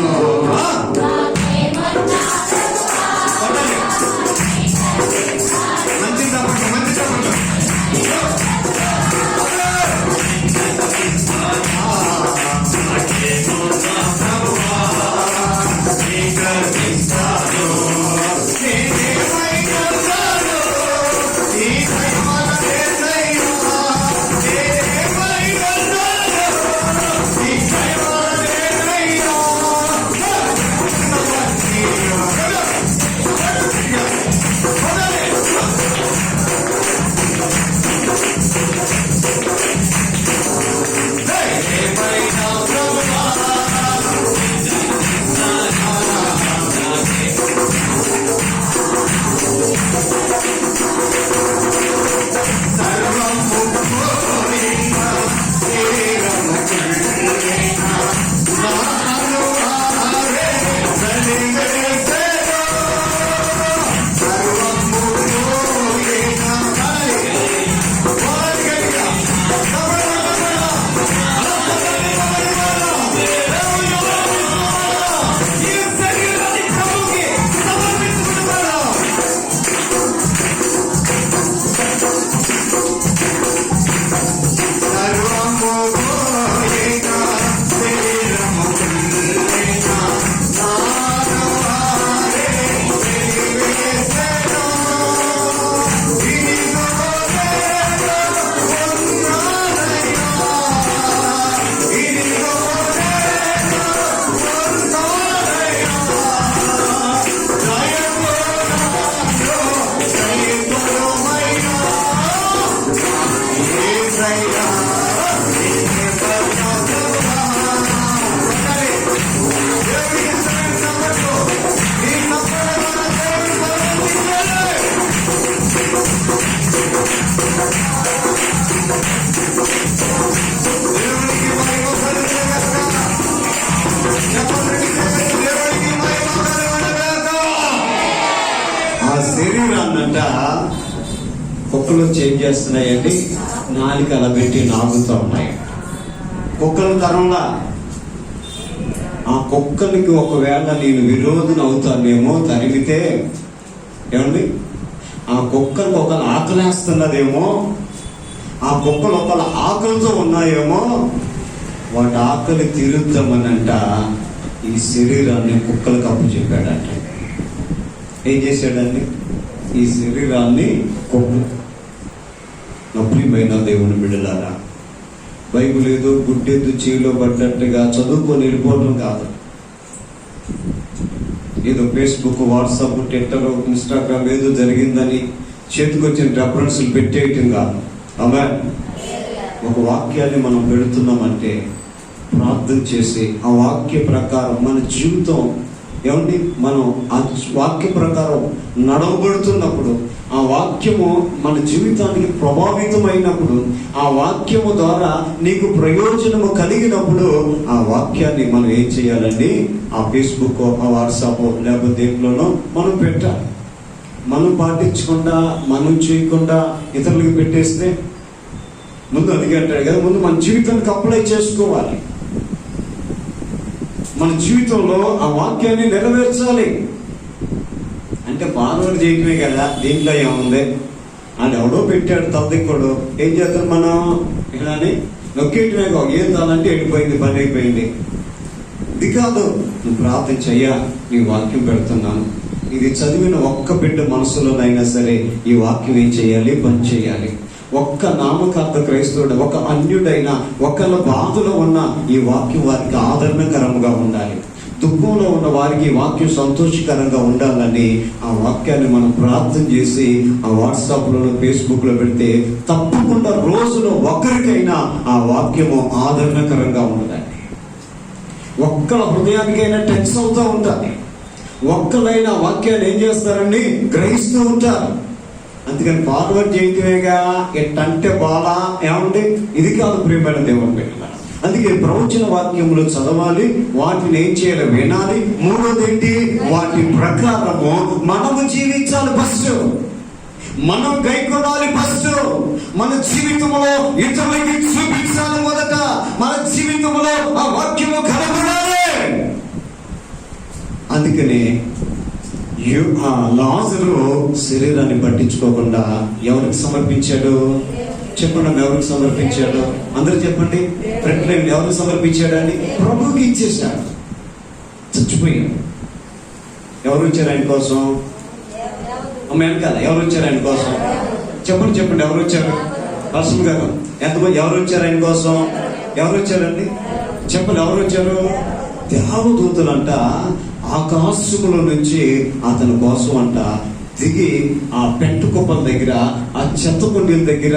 Speaker 1: ఆ శరీరాన్నంట కుక్కలు చేంజ్ చేస్తున్నాయండి, నాలుక అలా పెట్టి నాగుతూ ఉన్నాయి. కుక్కల తరంలా ఆ కుక్కలకి ఒకవేళ నేను విరోధన అవుతానేమో, తరిమితే ఏమండి ఆ కుక్కలకు ఒక ఆకలేస్తున్నదేమో, ఆ కుక్కలు ఒకళ్ళ ఆకలితో ఉన్నాయేమో, వాటి ఆకలి తీరుద్దామనంట ఈ శరీరాన్ని కుక్కలకు అప్పు చెప్పాడంట. ఏం చేశాడండి? ఈ శరీరాన్ని కుక్కలు. ప్రియమైన దేవుని బిడ్డలారా, బైబిల్ ఏదో గుడ్డెద్దు చేయిలో పడ్డట్టుగా చదువుకొని వెళ్ళిపోవడం కాదు. ఏదో ఫేస్బుక్, వాట్సాప్, ట్విట్టర్, ఇన్స్టాగ్రామ్ ఏదో జరిగిందని చేతికొచ్చిన రెఫరెన్స్లు పెట్టేయటం కాదు. ఆమేన్. ఒక వాక్యాన్ని మనం పెడుతున్నామంటే ప్రార్థన చేసి ఆ వాక్య ప్రకారం మన జీవితం ఏమండి, మనం ఆ వాక్య ప్రకారం నడవబడుతున్నప్పుడు, ఆ వాక్యము మన జీవితానికి ప్రభావితమైనప్పుడు, ఆ వాక్యము ద్వారా నీకు ప్రయోజనము కలిగినప్పుడు ఆ వాక్యాన్ని మనం ఏం చేయాలండి? ఆ ఫేస్బుక్, ఆ వాట్సాప్ లేకపోతే దేంట్లోనో మనం పెట్టాలి. మనం పాటించకుండా, మనం చేయకుండా ఇతరులకు పెట్టేస్తే ముందు అందుకే అంటాడు కదా, ముందు మన జీవితానికి అప్లై చేసుకోవాలి. మన జీవితంలో ఆ వాక్యాన్ని నెరవేర్చాలి. అంటే ఫార్వర్డ్ చేయటమే కదా, దీంట్లో ఏముంది అని ఎవడో పెట్టాడు తద్దిక్కుడు, ఏం చేద్దాం మనం ఇలాని నొక్కేయటమే కాదు, ఏం తానంటే వెళ్ళిపోయింది, పని అయిపోయింది. ఇది కాదు, నువ్వు ప్రార్థన చెయ్యా, నీ వాక్యం పెడుతున్నాను, ఇది చదివిన ఒక్క బిడ్డ మనసులోనైనా సరే ఈ వాక్యం ఏం చేయాలి, పని చేయాలి. ఒక్క నామకార్థ క్రైస్తవుడు, ఒక అన్యుడైనా, ఒకళ్ళ బాధలో ఉన్న ఈ వాక్యం వారికి ఆదరణకరంగా ఉండాలి. దుఃఖంలో ఉన్న వారికి ఈ వాక్యం సంతోషకరంగా ఉండాలని ఆ వాక్యాన్ని మనం ప్రార్థన చేసి ఆ వాట్సాప్లో, ఫేస్బుక్లో పెడితే తప్పకుండా రోజులో ఒకరికైనా ఆ వాక్యము ఆదరణకరంగా ఉండాలి. ఒక్కళ్ళ హృదయానికైనా టచ్ అవుతూ ఉండాలి. ఒక్కలైనా వాక్యాన్ని ఏం చేస్తారండి, గ్రహిస్తూ ఉంటారు. అందుకని ఫార్వర్డ్ చేయటమేగా ఎట్టంటే బాలా ఏమంటే ఇది కాదు ప్రియమైన దేవుని బిడ్డలారా. అందుకే ప్రవచన వాక్యములు చదవాలి, వాటిని ఏం చేయాలి, వినాలి. మూడోది ఏంటి, వాటి ప్రకారము మనము జీవించాలి. ఫస్ట్ మనం గైకొనాలి. ఫస్ట్ మన జీవితంలో ఇతరులకి చూపించాలి. మొదట మన జీవితంలో ఆ వాక్యము కనబడాలి. అందుకనే లాజరు శరీరాన్ని పట్టించుకోకుండా ఎవరికి సమర్పించాడు చెప్పండి, ఎవరికి సమర్పించాడు? అందరూ చెప్పండి. ఫ్రంట్ లైన్ ఎవరికి సమర్పించాడు అని? ప్రభువుకి ఇచ్చేశాడు. చచ్చిపోయాడు. ఎవరు వచ్చారు ఆయన కోసం? వెనకాల ఎవరు వచ్చారు ఆయన కోసం? చెప్పండి చెప్పండి, ఎవరు వచ్చారు? పర్సన్ గారు ఎంతమంది ఎవరు వచ్చారు ఆయన కోసం? ఎవరు వచ్చారండి? చెప్పండి, ఎవరు వచ్చారు? దేవదూతలంట ఆకాశముల నుంచి అతని కోసం అంట దిగి ఆ పెంట కుప్పల దగ్గర, ఆ చెత్త కుండీల దగ్గర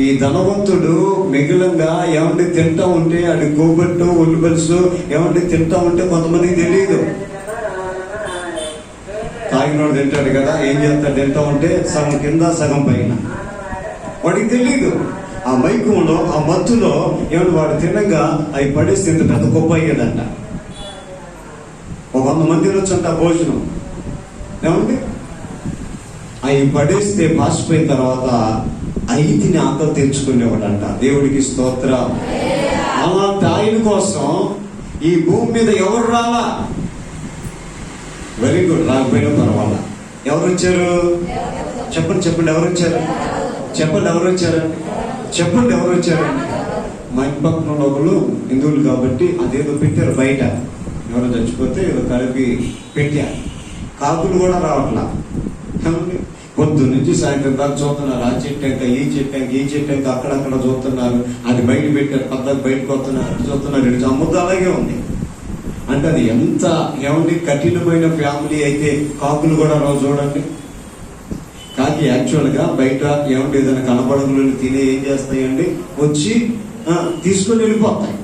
Speaker 1: ఈ ధనవంతుడు మిగిలంగా ఏమంటే తింటా ఉంటే అది గోబట్టు ఒల్లుబెలుసు ఏమంటే తింటా ఉంటే కొంతమందికి తెలియదు. తాగినోడు తింటాడు కదా, ఏం చేస్తాడు? తింటా ఉంటే సగం కింద సగం పైన, వాడికి తెలీదు. ఆ మైకంలో ఆ మత్తులో ఏమన్నా వాడు తినగా అవి పడేస్తే పెద్ద గొప్ప అయ్యేదంట. 100 మంది వచ్చంట భోజనం. ఏమండి అవి పడేస్తే పాసిపోయిన తర్వాత ఐదుని ఆకలి తెచ్చుకునేవాడంట. దేవుడికి స్తోత్రం. అలాంటి ఆయన కోసం ఈ భూమి మీద ఎవరు రాలా? వెరీ గుడ్, రాకపోయినా పర్వాలా. ఎవరు వచ్చారు? చెప్పండి చెప్పండి, ఎవరు వచ్చారు? చెప్పండి, ఎవరు వచ్చారండి? చెప్పండి, ఎవరు వచ్చారండి? మా ఇంటి పక్కన ఒకళ్ళు హిందువులు కాబట్టి అదేదో పెట్టారు బయట, ఎవరు చచ్చిపోతే ఏదో కలిపి పెట్టారు. కాకులు కూడా రావట్లా. పొద్దు నుంచి సాయంత్రం దాకా చూస్తున్నారు. ఆ చెట్టాక ఈ చెట్టాక ఈ చెట్టాక అక్కడక్కడ చూస్తున్నారు. అది బయట పెట్టారు, పద్ధతి బయటకు వస్తున్నారు, చూస్తున్నారు. ఇటు అమ్ముద్దు అలాగే ఉంది. అంటే అది ఎంత ఏమండి కఠినమైన ఫ్యామిలీ అయితే కాకులు కూడా రావు. చూడండి, కాకి యాక్చువల్గా బయట ఏమంటే ఏదైనా కనబడగులను తినే ఏం చేస్తాయండి, వచ్చి తీసుకొని వెళ్ళిపోతాయి.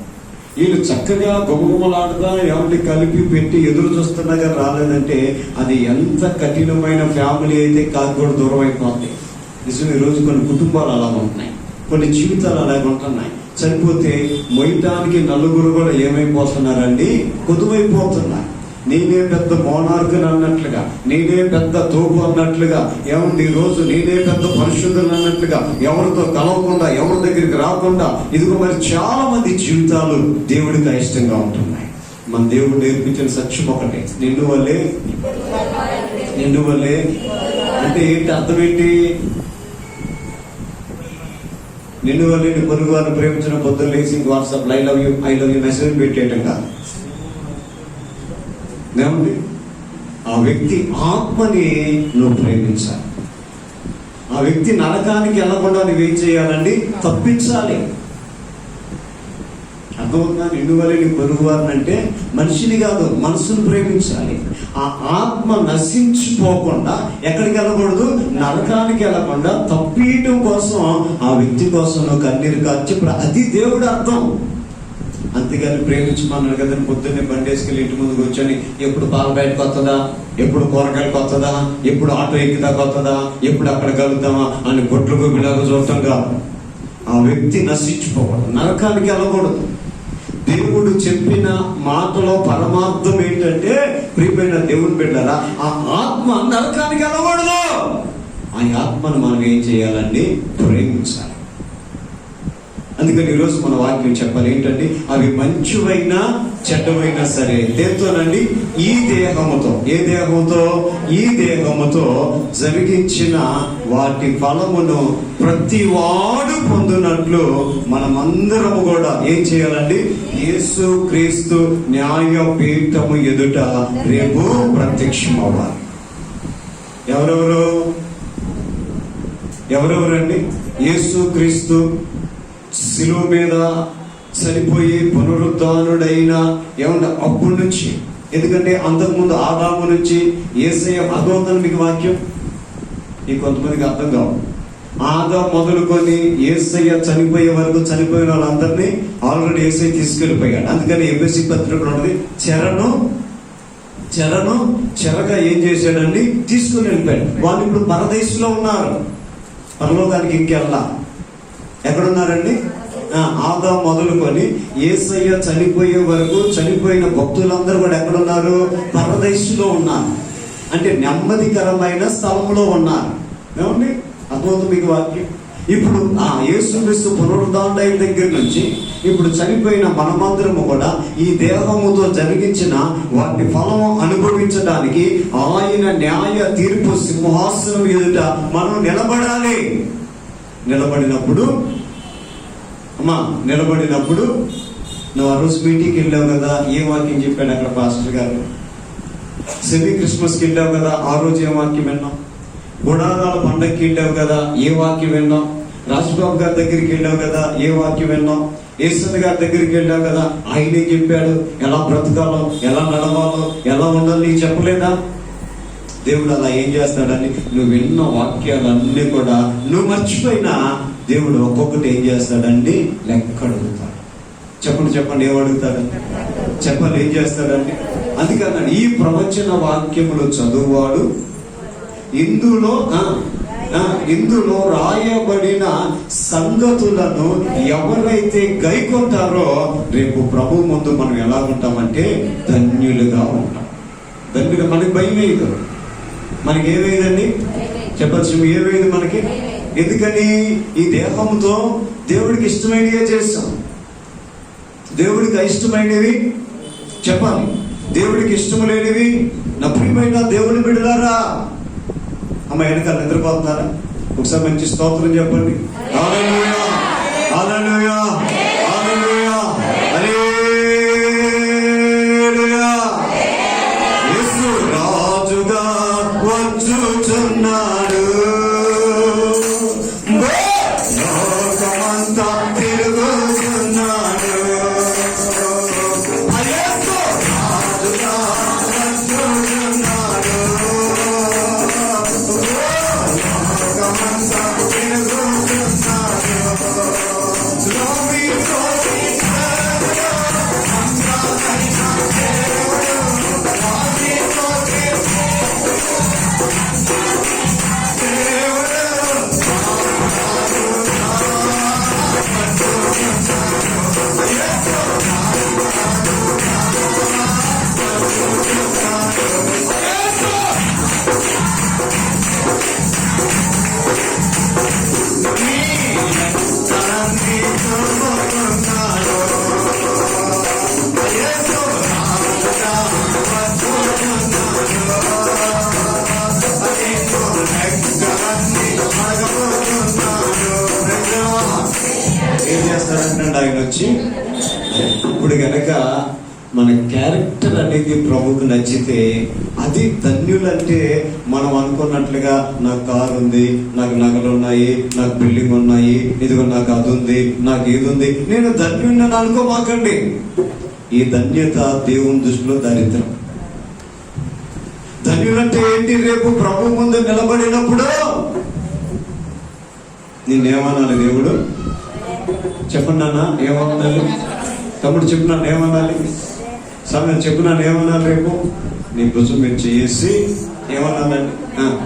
Speaker 1: వీళ్ళు చక్కగా గుమగుమలాడుతా ఏమంటే కలిపి పెట్టి ఎదురు చూస్తున్నా కానీ రాలేదంటే అది ఎంత కఠినమైన ఫ్యామిలీ అయితే కాకి కూడా దూరం అయిపోతాయి. నిజం, ఈరోజు కొన్ని కుటుంబాలు అలా ఉంటున్నాయి, కొన్ని జీవితాలు అలాగే ఉంటున్నాయి. చనిపోతే మొయ్యటానికి నలుగురు కూడా ఏమైపోతున్నారండి, కొదువైపోతున్నారు. నేనే పెద్ద మోనార్కుని అన్నట్లుగా, నేనే పెద్ద తోపు అన్నట్లుగా, ఏమండి ఈరోజు నేనే పెద్ద పరిశుద్ధులు అన్నట్లుగా, ఎవరితో కలవకుండా, ఎవరి దగ్గరికి రాకుండా, ఇదిగో మరి చాలా మంది జీవితాలు దేవుడికి అయిష్టంగా ఉంటున్నాయి. మన దేవుడు నేర్పించిన సత్యం ఒకటే, నిన్ను వల్లే అంటే ఏంటి అర్థం ఏంటి? నిన్ను వల్లే నీ పొరుగు వారిని ప్రేమించిన పొద్దున్న లేచి WhatsApp I love you message పెట్టేయటం కాదు. ఏమండి ఆ వ్యక్తి ఆత్మని నువ్వు ప్రేమించాలి. ఆ వ్యక్తి నరకానికి వెళ్ళకుండా నువ్వేం చేయాలండి, తప్పించాలి. అర్థమవుతుందా? నిన్ను వల్లే నీ పొరుగువారిని అంటే మనిషిని కాదు, మనసును ప్రేమించాలి. ఆ ఆత్మ నశించిపోకుండా ఎక్కడికి వెళ్ళకూడదు, నరకానికి వెళ్ళకుండా తప్పీయటం కోసం ఆ వ్యక్తి కోసం నువ్వు కన్నీరు కార్చి, అది దేవుడు అర్థం. అంతేగాని ప్రేమించమన్నాడు కదా, పొద్దున్నే బండి వేసుకెళ్ళి ఇంటి ముందుకు వచ్చని ఎప్పుడు పాల బయటకు వస్తుందా, ఎప్పుడు కూరగాయలకు వస్తుందా, ఎప్పుడు ఆటో ఎక్కిదాకా వస్తుందా, ఎప్పుడు అక్కడ కలుద్దామా అని గొడ్లు గుబిలాగా చూడటం కాదు. ఆ వ్యక్తి నశించిపోకూడదు, నరకానికి వెళ్ళకూడదు. దేవుడు చెప్పిన మాటలో పరమార్థం ఏంటంటే, ప్రియమైన దేవుని బిడ్డలారా, ఆ ఆత్మ నరకానికి వెళ్ళకూడదు. ఆ ఆత్మను మనం ఏం చేయాలండి, ప్రేమించాలి. అందుకని ఈరోజు మన వాక్యం చెప్పాలి ఏంటంటే, అవి మంచివైనా చెడ్డవైనా సరే దేంతోనండి, ఈ దేహముతో, ఏ దేహముతో, ఈ దేహముతో జరిగించిన వాటి ఫలమును ప్రతి వాడు పొందినట్లు మనమందరము కూడా ఏం చేయాలండి, యేసు క్రీస్తు న్యాయపీఠము ఎదుట రేపు ప్రత్యక్షం అవ్వాలి. ఎవరెవరండి? యేసు క్రీస్తు శిలువ మీద చనిపోయి పునరుద్ధానుడైన ఏమన్నా అప్పటి నుంచి, ఎందుకంటే అంతకుముందు ఆదాము నుంచి యేసయ్య అర్థమవుతుంది మీకు వాక్యం, ఈ కొంతమందికి అర్థం కావు. ఆదాము మొదలుకొని యేసయ్య చనిపోయే వరకు చనిపోయిన వాళ్ళందరినీ ఆల్రెడీ యేసయ్య తీసుకెళ్ళిపోయాడు. అందుకని ఎఫెసీ పత్రికలో ఉన్నది చెరగా ఏం చేశాడండి? తీసుకుని వెళ్ళిపోయాడు. వాళ్ళు ఇప్పుడు పరదేశంలో ఉన్నారు, పరలోకానికి ఇంకెళ్ళా. ఎక్కడున్నారండి? ఆదాము మొదలుకొని యేసయ్య చనిపోయే వరకు చనిపోయిన భక్తులందరూ కూడా ఎక్కడున్నారు? పరదేశంలో ఉన్నారు. అంటే నెమ్మదికరమైన స్థలంలో ఉన్నారు. ఏమండి అర్థమవుతుంది మీకు వాక్యం? ఇప్పుడు యేసుక్రీస్తు పునరుద్ధానుడైన దగ్గర నుంచి ఇప్పుడు చనిపోయిన మనమందరము కూడా ఈ దేహముతో జరిగించిన వాటి ఫలము అనుభవించడానికి ఆయన న్యాయ తీర్పు సింహాసనం ఎదుట మనం నిలబడాలి. నిలబడినప్పుడు నువ్వు ఆ రోజు మీటింగ్కి వెళ్ళావు కదా, ఏ వాక్యం చెప్పాడు అక్కడ పాస్టర్ గారు? సెమీ క్రిస్మస్కి వెళ్ళావు కదా, ఆ రోజు ఏ వాక్యం విన్నాం? గుడారాల పండగకి వెళ్ళావు కదా, ఏ వాక్యం విన్నాం? రాజ్బాబు గారి దగ్గరికి వెళ్ళావు కదా, ఏ వాక్యం విన్నాం? యేసన్న గారి దగ్గరికి వెళ్ళావు కదా, ఆయనే చెప్పాడు ఎలా బ్రతకాలో, ఎలా నడవాలో, ఎలా ఉండాలో. నీకు చెప్పలేదా? దేవుడు అలా ఏం చేస్తాడని నువ్వు విన్న వాక్యాలన్నీ కూడా నువ్వు మర్చిపోయినా దేవుడు ఒక్కొక్కటి ఏం చేస్తాడండి? లెక్క అడుగుతాడు. చెప్పండి ఏం అడుగుతాడండి? చెప్పండి ఏం చేస్తాడండి? అందుకన్నాడు ఈ ప్రవచన వాక్యములు చదువువాడు ఇందులో రాయబడిన సంగతులను ఎవరైతే గైకొంటారో రేపు ప్రభు ముందు మనం ఎలా ఉంటామంటే ధన్యులుగా ఉంటాం. ధన్యులుగా మనకి భయం వేయదు. మనకి ఏవేదండి? చెప్పచ్చు, ఏవేది మనకి? ఎందుకని? ఈ దేహంతో దేవుడికి ఇష్టమైనవే చేస్తాం. దేవుడికి ఇష్టమైనవి చెప్పాలి, దేవుడికి ఇష్టం లేనివి నా ప్రియమైన దేవుని బిడ్డలారా. అమ్మ వెనకాల నిద్రపోతున్నారా? ఒకసారి మంచి స్తోత్రం చెప్పండి. హల్లెలూయా, హల్లెలూయా, హల్లెలూయా, హల్లెలూయా. యేసు రాజుగా వచ్చుచున్నాడు, లోకమంతా తిరుగుతున్నాడు. యేసు రాజుగా వచ్చుచున్నాడు, లోకమంతా ఏం చేస్తాడంటే ఆయన వచ్చి ఇప్పుడు గనక మన క్యారెక్టర్ అనేది ప్రభువుకు నచ్చితే అది ధన్యులంటే మనం అనుకున్నట్లుగా నాకు కారు ఉంది, నాకు నగలు ఉన్నాయి, నాకు బిల్డింగ్ ఉన్నాయి, ఇదిగో నాకు అది ఉంది, నాకు ఇది ఉంది, నేను ధన్యుని అనుకోమాకండి. ఈ ధన్యత దేవుని దృష్టిలో దరిద్రం. ధన్యులంటే ఏంటి? రేపు ప్రభు ముందు నిలబడినప్పుడు నిన్నేమనాలి దేవుడు? చెప్పండి అన్న, ఏమనాలి? తమ్ముడు చెప్పినాను ఏమనాలి? సమయం చెప్పినాను ఏమనాలి? రేపు నీ భుజం మీద చేసి ఏమనాలండి?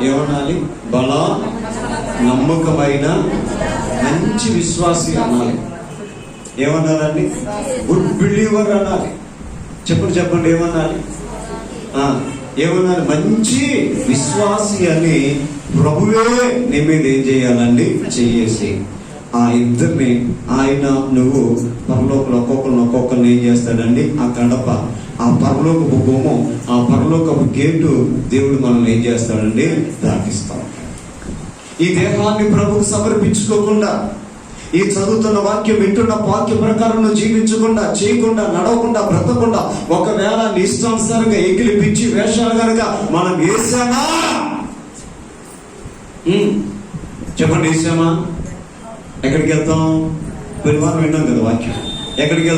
Speaker 1: ఏమనాలి? బల నమ్మకమైన మంచి విశ్వాసి అనాలి. ఏమన్నారండి? గుడ్ బిలీవర్ అనాలి. చెప్పండి ఏమనాలి? ఏమన్నారు? మంచి విశ్వాసి అని ప్రభువే నీ మీద ఏం చేయాలండి? చేసి ఆ ఇద్దరిని ఆయన నువ్వు పరలోకలు ఒక్కొక్కరిని ఏం చేస్తాడండి? ఆ గడప, ఆ పరలోకపు గుమ్మం, ఆ పరలోకపు గేటు దేవుడు మనల్ని ఏం చేస్తాడండి? దాటిస్తాం. ఈ దేహాన్ని ప్రభుకు సమర్పించుకోకుండా, ఈ చదువుతున్న వాక్యం వింటున్న వాక్య ప్రకారం జీవించకుండా, చేయకుండా, నడవకుండా, బ్రతకుండా, ఒకవేళ నీ ఇష్టానుసారంగా ఎగిలి పిచ్చి వేషాలు కనుక మనం వేసామా చెప్పండి, వేసామా? ఎక్కడికి వెళ్తాం? పరివారం విన్నాం కదా వాక్యం. ఎక్కడికి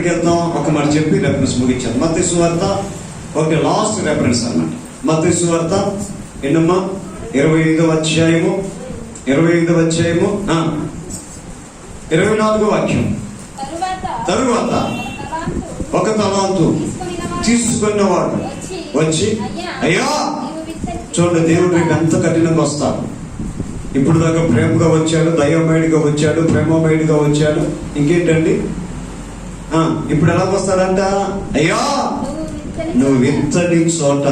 Speaker 1: వెళ్తాం ఒక మాట చెప్పి రెఫరెన్స్ ముగించారు. మత్తయి సువార్త ఒకటి లాస్ట్ రెఫరెన్స్ అన్నమాట. మత్తయి సువార్త ఎన్నమ్మా? 25వ అధ్యాయము 24వ వాక్యం. తరువాత ఒక తలాంతు తీసుకున్నవాడు వచ్చి, అయ్యా చూడండి, దేవుడు రేపు ఎంత కఠినంగా వస్తాడు. ఇప్పుడు దాకా ప్రేమగా వచ్చాడు, దైవమయుడిగా వచ్చాడు, ప్రేమమయుడిగా వచ్చాడు. ఇంకేంటండి? ఇప్పుడు ఎలా వస్తాడంట? అయ్యా నువ్వు విత్తని చోట,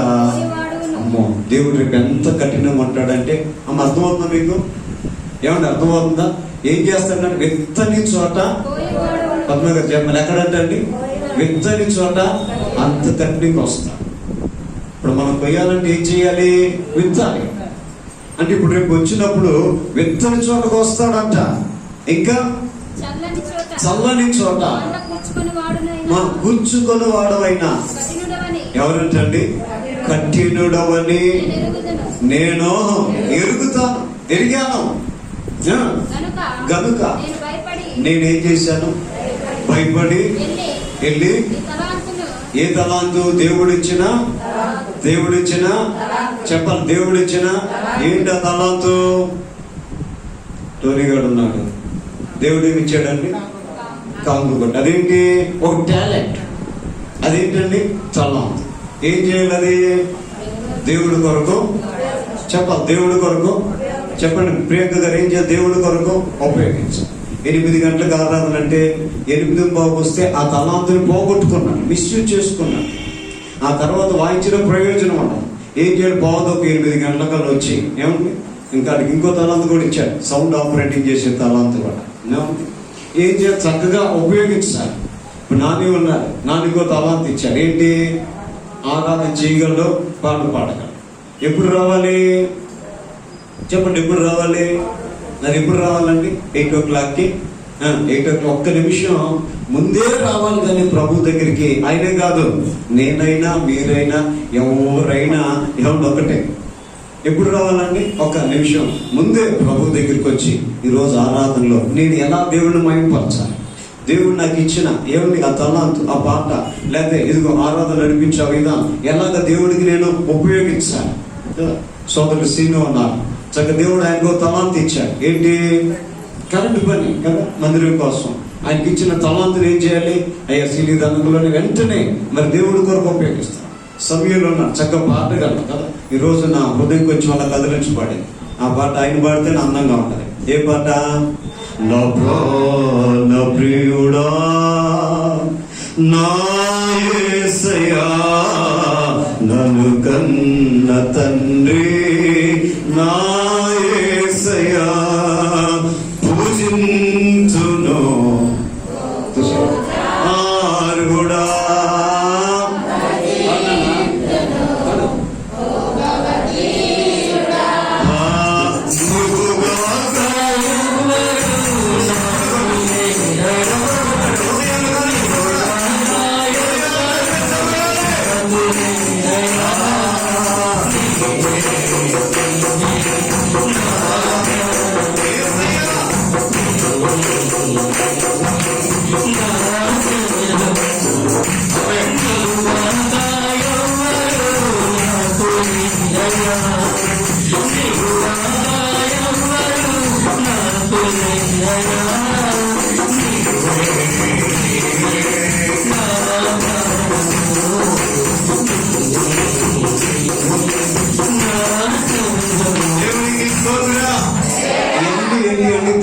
Speaker 1: అమ్మో దేవుడు రేపు ఎంత కఠినంగా ఉంటాడంటే, అర్థమవుతుందా మీకు? ఏమంటే అర్థమవుతుందా? ఏం చేస్తాడంటే విత్తని చోట, పద్మ గారు చెప్పాలి ఎక్కడంటే విత్తని చోట అంత కఠినంగా వస్తాడు. ఇప్పుడు మనం కొయ్యాలంటే ఏం చేయాలి? విత్తాలి. అంటే ఇప్పుడు రేపు వచ్చినప్పుడు విత్తని చోటకు వస్తాడంట. ఇంకా చల్లని చోట కూర్చుకొని వాడవైనా ఎవరంటండి? కఠినుడవని నేను ఎరిగాను గనుక నేనేం చేశాను? భయపడి వెళ్ళి ఏ తలాంతు? దేవుడిచ్చిన చెప్పాలి. దేవుడిచ్చిన ఏంటి ఆ తలాంతు? టోనీగాడు ఉన్నాడు, దేవుడు ఏమి ఇచ్చాడండి? కాంగు కొట్టు. అదేంటి? ఒక టాలెంట్. అదేంటండి? తలాంతు. ఏం చేయాలి అది? దేవుడి కొరకు చెప్పాలి. దేవుడి కొరకు చెప్పండి. ప్రియాంక గారు ఏం చేయాలి? దేవుడి కొరకు ఉపయోగించాలి. 8 గంటలకు ఆరాధన అంటే 8:15 వస్తే ఆ తలాంతుని పోగొట్టుకున్నాడు, మిస్యూజ్ చేసుకున్నాడు. ఆ తర్వాత వాయించిన ప్రయోజనం ఉండదు. ఏం చేయాలి? పోదు ఒక 8 గంటలకల్లా వచ్చి ఏముంది? ఇంకా ఇంకో తలాంతు కూడా ఇచ్చాడు, సౌండ్ ఆపరేటింగ్ చేసే తలాంతు కూడా. ఏం చేయాలి? చక్కగా ఉపయోగించాలి. ఇప్పుడు నాని ఉన్నారు, నానికో తలాంతు ఇచ్చారు. ఏంటి? ఆరాధన చేయగలడు, పాటలు పాడగలడు. ఎప్పుడు రావాలి చెప్పండి? ఎప్పుడు రావాలి? అది ఎప్పుడు రావాలండి? 8 o'clockకి 8 o'clock. ఒక్క నిమిషం ముందే రావాలి కానీ ప్రభు దగ్గరికి. ఆయనే కాదు, నేనైనా మీరైనా ఎవరైనా ఎవరు ఒకటే. ఎప్పుడు రావాలండి? ఒక్క నిమిషం ముందే ప్రభు దగ్గరికి వచ్చి ఈరోజు ఆరాధనలో నేను ఎలా దేవుడిని మహిమపరచాలి, దేవుడు నాకు ఇచ్చిన ఏమిటి ఆ తలాంతు, ఆ పాట, లేకపోతే ఇదిగో ఆరాధన నడిపించే విధానం ఎలాగ దేవుడికి నేను ఉపయోగించాలి. సోదరుడు సీను అన్నారు, చక్క దేవుడు ఆయనకు తలాంతు ఇచ్చాడు. ఏంటి? కరెంటు పని కదా, మందిరం కోసం. ఆయనకి ఇచ్చిన తలాంతులు ఏం చేయాలి? అయ్యా సీలిదండలోని వెంటనే మరి దేవుడి కొరకు ఉపయోగిస్తాను. సమయంలో ఉన్న చక్క పాట కదా కదా. ఈ రోజు నా హృదయంకి వచ్చి వాళ్ళ కదిలించి పాడింది ఆ పాట. ఆయన పాడితే అందంగా ఉంటది. ఏ పాట? నా ప్రాణ ప్రియుడా నా యేసయ్యా నన్ను కన్న తండ్రి నా యేసయ్యా పూజించును ఆరుడా.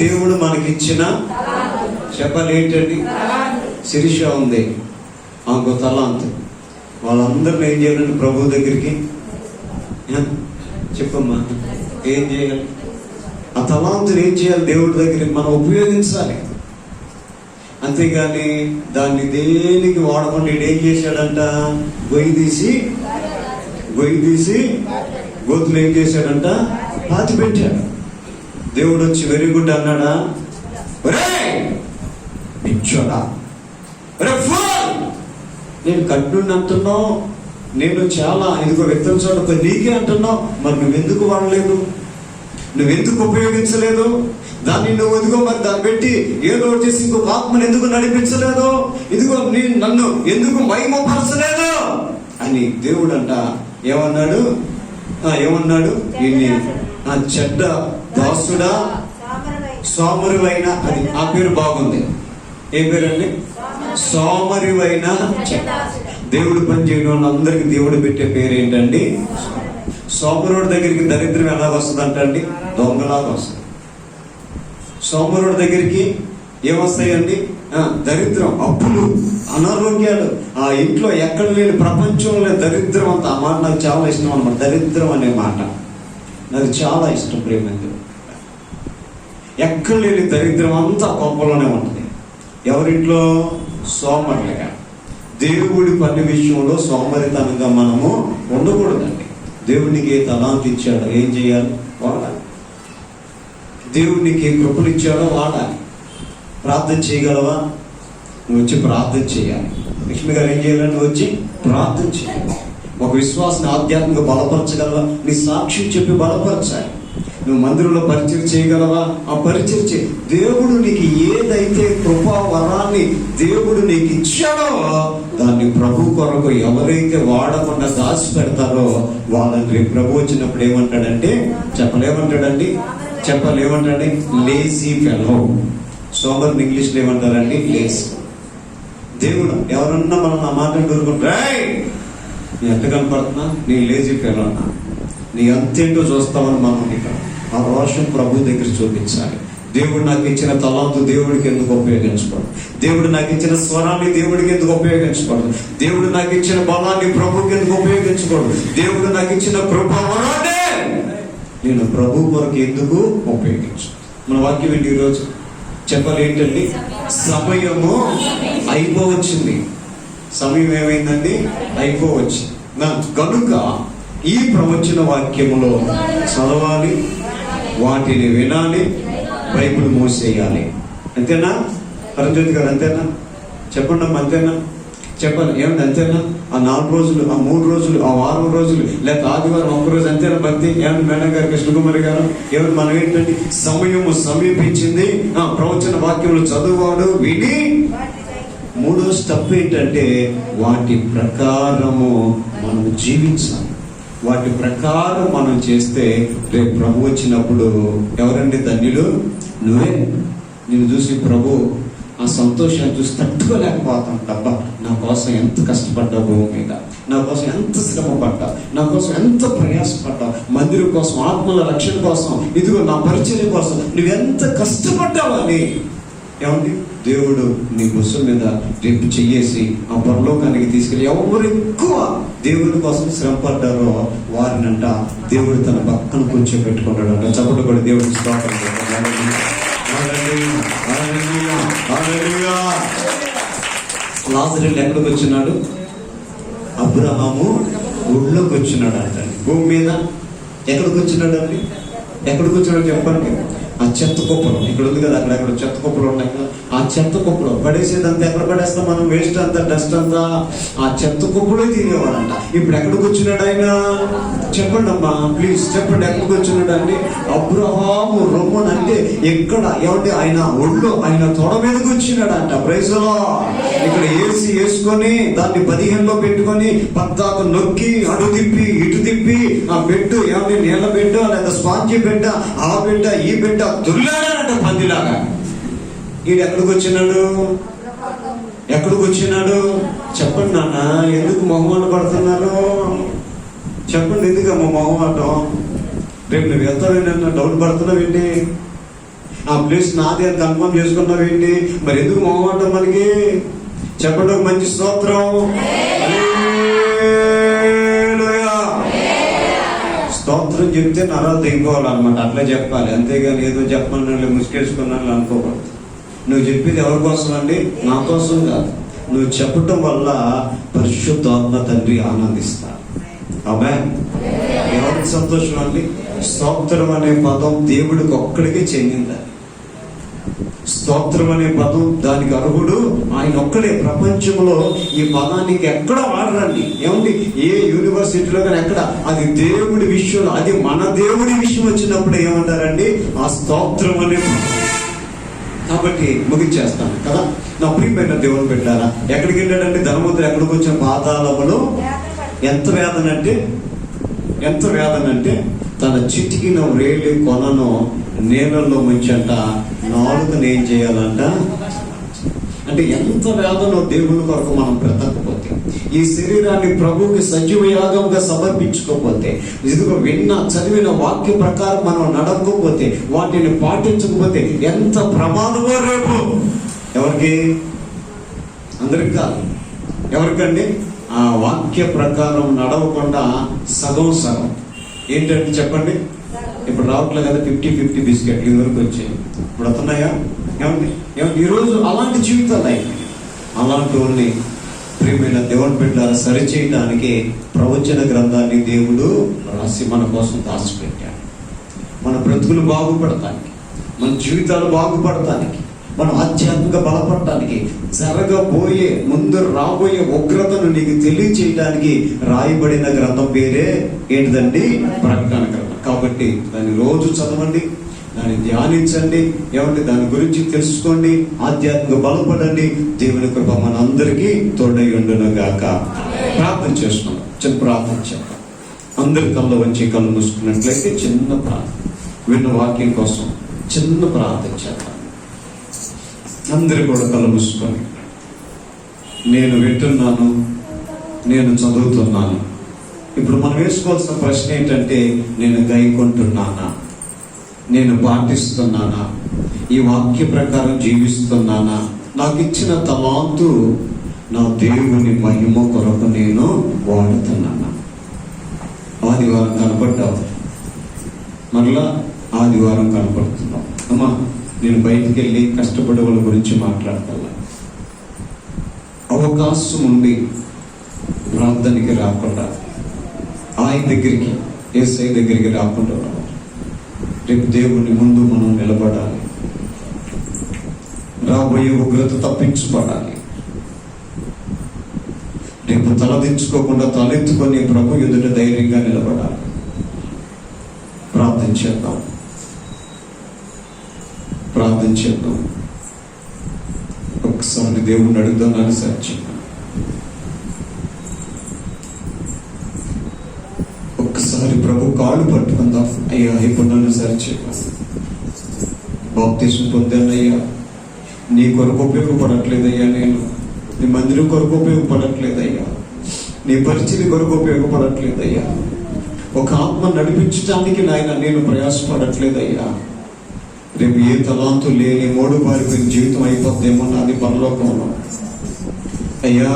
Speaker 1: దేవుడు మనకిచ్చిన చెప్పాలి ఏంటండి? శిరీష ఉంది, ఆమెకు తలాంతు. వాళ్ళందరినీ ఏం చేయాలండి? ప్రభు దగ్గరికి చెప్పమ్మా ఏం చేయాలి? ఆ తలాంతుని ఏం చేయాలి? దేవుడి దగ్గరికి మనం ఉపయోగించాలి. అంతేగాని దాన్ని దేనికి వాడకుండా ఏం చేశాడంట? గొయ్యి తీసి గోతులు ఏం చేశాడంట? పాతి పెట్టాడు. దేవుడు వచ్చి వెరీ గుడ్ అన్నాడా? పిచ్చోడా, నేను కట్టుని అంటున్నావు, నేను చాలా ఇదిగో విత్తన చోట నీకే అంటున్నావు, మరి నువ్వెందుకు వాడలేదు, నువ్వెందుకు ఉపయోగించలేదు దాన్ని, నువ్వు ఇదిగో మరి దాన్ని పెట్టి ఏదో చేసి ఇంకొక ఆత్మను ఎందుకు నడిపించలేదు, ఇదిగో నన్ను ఎందుకు మహిమపరచలేదు అని దేవుడు అంట ఏమన్నాడు, ఈయన్ని చెడ్డ దాసుడా సోమరువైన, అది ఆ పేరు బాగుంది. ఏ పేరండి? సోమరువైన. దేవుడు పని చేయడం వాళ్ళందరికీ దేవుడు పెట్టే పేరు ఏంటండి? సోమరుడి దగ్గరికి దరిద్రం ఎలా వస్తుందంట అండి? దొంగలాగా వస్తుంది. సోమరుడి దగ్గరికి ఏమొస్తాయండి? దరిద్రం, అప్పులు, అనారోగ్యాలు, ఆ ఇంట్లో ఎక్కడ లేని ప్రపంచంలో దరిద్రం అంతా. ఆ మాట నాకు చాలా ఇష్టం అన్నమాట. దరిద్రం అనే మాట నాకు చాలా ఇష్టం. ప్రేమంది ఎక్కడ లేని దరిద్రం అంతా కోపంలోనే ఉంటుంది. ఎవరింట్లో? సోమరులుగా. దేవుడి పని విషయంలో సోమరితనంగా మనము ఉండకూడదండి. దేవుడికి ఏ తలాంతి ఇచ్చాడో ఏం చేయాలి? వాడాలి. దేవుడికి ఏ కృపలు ఇచ్చాడో వాడాలి. ప్రార్థన చేయగలవా? నువ్వు వచ్చి ప్రార్థన చేయాలి. లక్ష్మి గారు ఏం చేయాలంటే వచ్చి ప్రార్థన చేయాలి. ఒక విశ్వాసాన్ని ఆధ్యాత్మికంగా బలపరచగలవా? నీ సాక్ష్యం చెప్పి బలపరచాలి. నువ్వు మందిరంలో పరిచయం చేయగలవా? ఆ పరిచయం చేయి. దేవుడు నీకు ఏదైతే కృపా వరాన్ని దేవుడు నీకు ఇచ్చాడో దాన్ని ప్రభు కొరకు ఎవరైతే వాడకుండా దాచి పెడతారో వాళ్ళని ప్రభు వచ్చినప్పుడు ఏమంటాడంటే చెప్పలేమంటాడండి లేజీ ఫెలో. సోమర్ ఇంగ్లీష్లో ఏమంటారండి? లేజీ. దేవుడు ఎవరన్నా మనం ఆ మాట దొరుకుంటా, నీ ఎంత కనపడుతున్నా, నీ లేజీ ఫెలో అన్నా, నీ అంతేంటో చూస్తామని మనం ఇక్కడ ఆ రోషం ప్రభు దగ్గర చూపించాలి. దేవుడు నాకు ఇచ్చిన తలాంతు దేవుడికి ఎందుకు ఉపయోగించకూడదు? దేవుడు నాకు ఇచ్చిన స్వరాన్ని దేవుడికి ఎందుకు ఉపయోగించకూడదు? దేవుడు నాకు ఇచ్చిన బలాన్ని ప్రభుకి ఎందుకు ఉపయోగించకూడదు? దేవుడు నాకు ఇచ్చిన కృపనే నేను ప్రభు కొరకు ఎందుకు ఉపయోగించు? మన వాక్యం ఏంటి ఈరోజు? చెప్పాలి ఏంటండి? సమయము అయిపోవచ్చింది. సమయం ఏమైందండి? అయిపోవచ్చు. కనుక ఈ ప్రవచన వాక్యములో చదవాలి, వాటిని వినాలి, బైబిల్ మూసేయాలి. అంతేనా? పరంజ్యోతి గారు అంతేనా? చెప్పండి అమ్మా, అంతేనా? చెప్పాలి. ఏమంటే అంతేనా? ఆ 4 రోజులు, ఆ 3 రోజులు, ఆ 6 రోజులు, లేకపోతే ఆదివారం 1 రోజు అంతేనా భక్తి? ఏమంటే మేడం గారు, కృష్ణకుమారి గారు, ఏమంటే మనం ఏంటంటే సమయము సమీపించింది, ప్రవచన వాక్యములు చదువువాడు విని. 3వ స్టెప్ ఏంటంటే వాటి ప్రకారము మనం జీవించాలి. వాటి ప్రకారం మనం చేస్తే రేపు ప్రభు వచ్చినప్పుడు ఎవరండి ధన్యులు? నువ్వే. నేను చూసి ప్రభు ఆ సంతోషాన్ని చూసి తట్టుకోలేకపోతాం. డబ్బా, నా కోసం ఎంత కష్టపడ్డావు భూమి మీద, నా కోసం ఎంత శ్రమ పడ్డావు, నా కోసం ఎంత ప్రయాసపడ్డావు, మందిరం కోసం, ఆత్మల రక్షణ కోసం, ఇదిగో నా పరిచయం కోసం నువ్వెంత కష్టపడ్డావని ఏమండి దేవుడు నీ ముసుగు మీద రేపు చెయ్యేసి ఆ పరలోకానికి తీసుకెళ్ళి ఎవరు ఎక్కువ దేవుడి కోసం శ్రమ పడ్డారో వారినంట దేవుడు తన పక్కన కూర్చోబెట్టుకుంటాడంట. చప్పట్లు కూడా దేవుడికి స్తోత్రం. లాజరు ఎక్కడికి వచ్చినాడు? అబ్రహాము ఊళ్ళోకి వచ్చినాడు అంట. భూమి మీద ఎక్కడికి వచ్చినాడు అండి? ఎక్కడికి వచ్చినాడు చెప్పండి? ఆ చెత్త కుప్పలు ఇక్కడ ఉంది కదా, అక్కడ చెత్త కుప్పలు ఉన్నాయి కదా, ఆ చెత్త కుప్పలు పడేసేదంతా ఎక్కడ పడేస్తాం మనం? వేస్ట్ అంతా, డస్ట్ అంతా ఆ చెత్త కుప్పలో తినేవాడంట. ఇప్పుడు ఎక్కడికి వచ్చినాడు ఆయన? చెప్పండి అమ్మా ప్లీజ్, చెప్పండి ఎక్కడికి వచ్చినాడు అండి? అబ్రహాము రొమ్మన్ అంటే ఎక్కడ? ఏమంటే ఆయన ఒళ్ళో, ఆయన తొడ మీదకి వచ్చినాడంట. ప్రైజ్ లో ఇక్కడ ఏసి వేసుకొని దాన్ని 15లో పెట్టుకొని పద్దాక నొక్కి అటు తిప్పి ఇటు తిప్పి ఆ బెడ్ ఏమంటే నీళ్ళ బెడ్ లేదా స్పాంజీ బెడ్, ఆ బెడ్ ఈ బెడ్ దుర్లాడంట పందిలాగా. ఈడు ఎక్కడికి వచ్చినాడు? చెప్పండి నాన్న, ఎందుకు మొహమాట పడుతున్నారు? చెప్పండి, ఎందుకమ్మా మొహమాటం? రేపు నువ్వు వెళ్తావేంటి? డౌట్ పడుతున్నావు ఏంటి? ఆ ప్లేస్ నాది అని కన్ఫర్మ్ చేసుకున్నావు ఏంటి? మరి ఎందుకు మొహమాటం మనకి? చెప్పండి ఒక మంచి స్తోత్రం. స్తోత్రం చెప్తే నరాలు తెగిపోవాలన్నమాట. అట్లా చెప్పాలి, అంతేగాని ఏదో చెప్పమని ముసుకేసుకున్నాను అనుకోకూడదు. నువ్వు చెప్పేది ఎవరి కోసం అండి? నా కోసం కాదు. నువ్వు చెప్పటం వల్ల పరిశుద్ధాత్మ తండ్రి ఆనందిస్తాడు. ఆమేన్. ఎవరికి సంతోషం అండి? స్తోత్రం అనే పదం దేవుడికి ఒక్కడికే చెందింది. స్తోత్రం అనే పదం దానికి అర్హుడు ఆయన ఒక్కడే. ప్రపంచంలో ఈ పదానికి ఎక్కడ వాడరండి. ఏమండి, ఏ యూనివర్సిటీలో కానీ ఎక్కడ, అది దేవుడి విషయంలో, అది మన దేవుడి విషయం వచ్చినప్పుడు ఏమంటారండి, ఆ స్తోత్రం అనే. కాబట్టి ముగించేస్తాను కదా. నా ప్రియమైన దేవుని పెట్టారా, ఎక్కడికి వెళ్ళాడంటే ధనవంతుడు ఎక్కడికి వచ్చిన పాతాళములో. ఎంత వేదన అంటే తన చిటికిన వ్రేలి కొనను నీళ్ళల్లో ముంచంట నాలుకను ఏం చేయాలంట. అంటే ఎంత వేదనో దేవుని కొరకు మనం బ్రతకపోతే, ఈ శరీరాన్ని ప్రభువుకి సజీవ యాగంగా సమర్పించుకోకపోతే, ఇదిగో చదివిన వాక్య ప్రకారం మనం నడవకపోతే, వాటిని పాటించకపోతే ఎంత ప్రమాదమో రేపు. ఎవరికి? అందరికి కాదు. ఎవరికండి? ఆ వాక్య ప్రకారం నడవకుండా సగం ఏంటంటే చెప్పండి. ఇప్పుడు రావట్లేదు కదా 50-50 బిస్కెట్లు ఇదివరకు వచ్చాయి, ఇప్పుడు వస్తున్నాయా? ఏమండి ఈరోజు అలాంటి జీవితాలు అయిపోయి, అలాంటి వాళ్ళని ప్రియమైన దేవుని బిడ్డలారా సరిచేయడానికి ప్రవచన గ్రంథాన్ని దేవుడు రాసి మన కోసం దాచిపెట్టాడు. మన బ్రతుకులు బాగుపడటానికి, మన జీవితాలు బాగుపడటానికి, మనం ఆధ్యాత్మిక బలపడటానికి, జరగబోయే ముందు రాబోయే ఉగ్రతను నీకు తెలియచేయడానికి రాయబడిన గ్రంథం పేరే ఏంటిదండి? ప్రకటన గ్రంథం. కాబట్టి దాన్ని రోజు చదవండి, దాన్ని ధ్యానించండి, ఏమంటే దాని గురించి తెలుసుకోండి, ఆధ్యాత్మిక బలపడండి. దేవుని కృప మనందరికీ తోడై ఉండును గాక. ప్రార్థన చేస్తున్నాం. చిన్న ప్రార్థన చేద్దాం. అందరి కళ్ళు వంచి కళ్ళు మూసుకున్నట్లయితే చిన్న ప్రార్థన, విన్న వాక్యం కోసం చిన్న ప్రార్థన చేద్దాం. అందరు కూడా కళ్ళు మూసుకొని, నేను వింటున్నాను, నేను చదువుతున్నాను. ఇప్పుడు మనం వేసుకోవాల్సిన ప్రశ్న ఏంటంటే, నేను గైకొంటున్నానా, నేను పాటిస్తున్నానా, ఈ వాక్య ప్రకారం జీవిస్తున్నానా, నాకు ఇచ్చిన తలాంతు నా దేవుని మహిమ కొరకు నేను వాడుతున్నానా? ఆదివారం కనపడ్డావు, మరలా ఆదివారం కనపడుతున్నావు. అమ్మా, నేను బయటికి వెళ్ళి కష్టపడే వాళ్ళ గురించి మాట్లాడగల అవకాశం ఉండి ప్రార్థనకి రాకుండా, ఆయన దగ్గరికి, యేసయ్య దగ్గరికి రాకుండా రేపు దేవుని ముందు మనం నిలబడాలి. రాబోయే ఉగ్రత తప్పించబడాలి. రేపు తలదించుకోకుండా తలెత్తుకొని ప్రభు ఎదుట ధైర్యంగా నిలబడాలి. ప్రార్థన చేద్దాం. ఒకసారి దేవుణ్ణి అడుగుదాం. అనుసరించి ఒక్కసారి ప్రభు కాళ్ళు పట్టుకుందాం. అయ్యా, ఇప్పుడు నన్ను సరిచే. బాప్తిస్మం పొందానయ్యా, నీ కొరకు ఉపయోగపడట్లేదయ్యా, నేను నీ మందిరం కొరకు ఉపయోగపడట్లేదయ్యా, నీ పరిచయం కొరకు ఉపయోగపడట్లేదయ్యా, ఒక ఆత్మ నడిపించడానికి నాయన నేను ప్రయాసపడట్లేదయ్యా. రేపు ఏ తలాంతు లేని మూడు పారిపోయిన జీవితం అయిపోద్దేమో నాది పరలోకంలో. అయ్యా,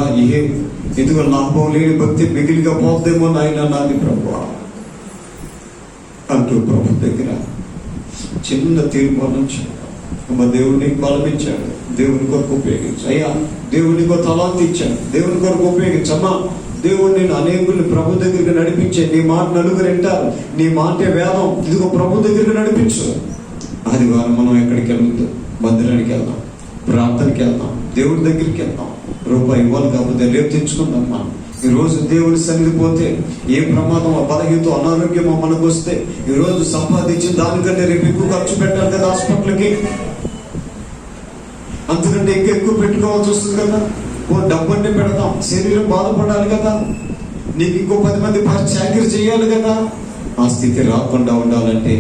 Speaker 1: ఇదిగో లాభం లేని భక్తి మిగిలిగా పోద్దేమో నాయన నాది ప్రభు అంటూ ప్రభు దగ్గర చిన్న తీర్మానం చేద్దాం. అమ్మ, దేవుడిని బలమిచ్చాడు, దేవుని కొరకు ఉపయోగించు. అయ్యా, దేవునికి తలాంతి ఇచ్చాడు, దేవుని కొరకు ఉపయోగించమ్మా. దేవుడు నేను అనేకుల్ని ప్రభు దగ్గరికి నడిపించే, నీ మాట నలుగురు వింటారు, నీ మాటే వేదం. ఇదిగో ప్రభు దగ్గరికి నడిపించు. ఆదివారం మనం ఎక్కడికి వెళ్తాం? మందిరానికి వెళ్దాం, ప్రార్థనకి వెళ్దాం, దేవుడి దగ్గరికి వెళ్దాం. రూపాయి ఇవ్వాలి కాకపోతే రేపు తెచ్చుకుందాం. మనం ఈరోజు దేవుడి సన్నిధి పోతే ఏ ప్రమాదం, బలహీనతో, అనారోగ్యమో మనకు వస్తే ఈరోజు సంపాదించిన దానికంటే రేపు ఎక్కువ ఖర్చు పెట్టాలి కదా హాస్పిటల్కి. అంతకంటే ఎక్కువ పెట్టుకోవాల్సి వస్తుంది కదా. డబ్బుని పెడతాం, శరీరం బాధపడాలి కదా, నీకు ఇంకో 10 మంది చాకరీ చేయాలి కదా. ఆ స్థితి రాకుండా ఉండాలంటే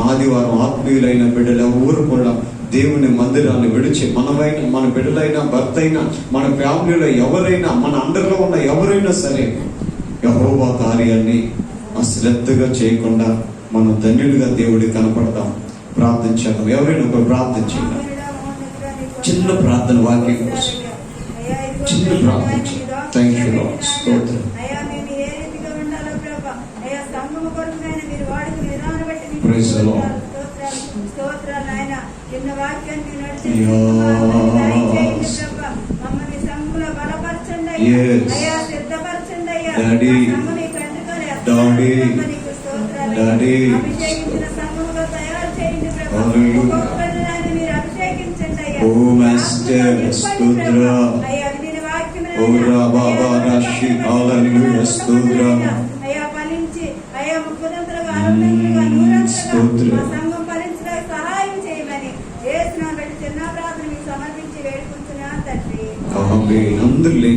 Speaker 1: ఆదివారం ఆత్మీయులైన బిడ్డల ఊరు కూడా దేవుని మందిరాన్ని విడిచి, మన బిడ్డలైనా, భర్త అయినా, మన ఫ్యామిలీలో ఎవరైనా, మన అండర్లో ఉన్న ఎవరైనా సరే యెహోవా కార్యాన్ని అశ్రద్ధగా చేయకుండా మనం ధన్యులుగా దేవుడికి కనపడదాం. ప్రార్థన చేద్దాం. ఎవరైనా ఒక ప్రార్థన చేద్దాం. చిన్న ప్రార్థన, వాక్యం కోసం చిన్న ప్రార్థన చేద్దాం. Thank you lord. స్తోత్రం. Praise the lord. Oh master స్తోత్రం.
Speaker 2: అయ్యా వినిన వాక్యమును
Speaker 1: ఓ రాబాబా రాశి హల్లెలూయా స్తోత్రం.
Speaker 2: అయ్యా ఫలించి అయ్యా ముప్పదంతలుగా అరవదంతలుగా నూరంతలుగా
Speaker 1: స్తోత్రం.
Speaker 2: మా సంఘం ఫలించడానికి సహాయం చేయమని యేసు నామమున చిన్న ప్రార్థన మీకు సమర్పించి వేడుకుంటున్నాను తండ్రి.
Speaker 1: ఆమేన్. అందరూ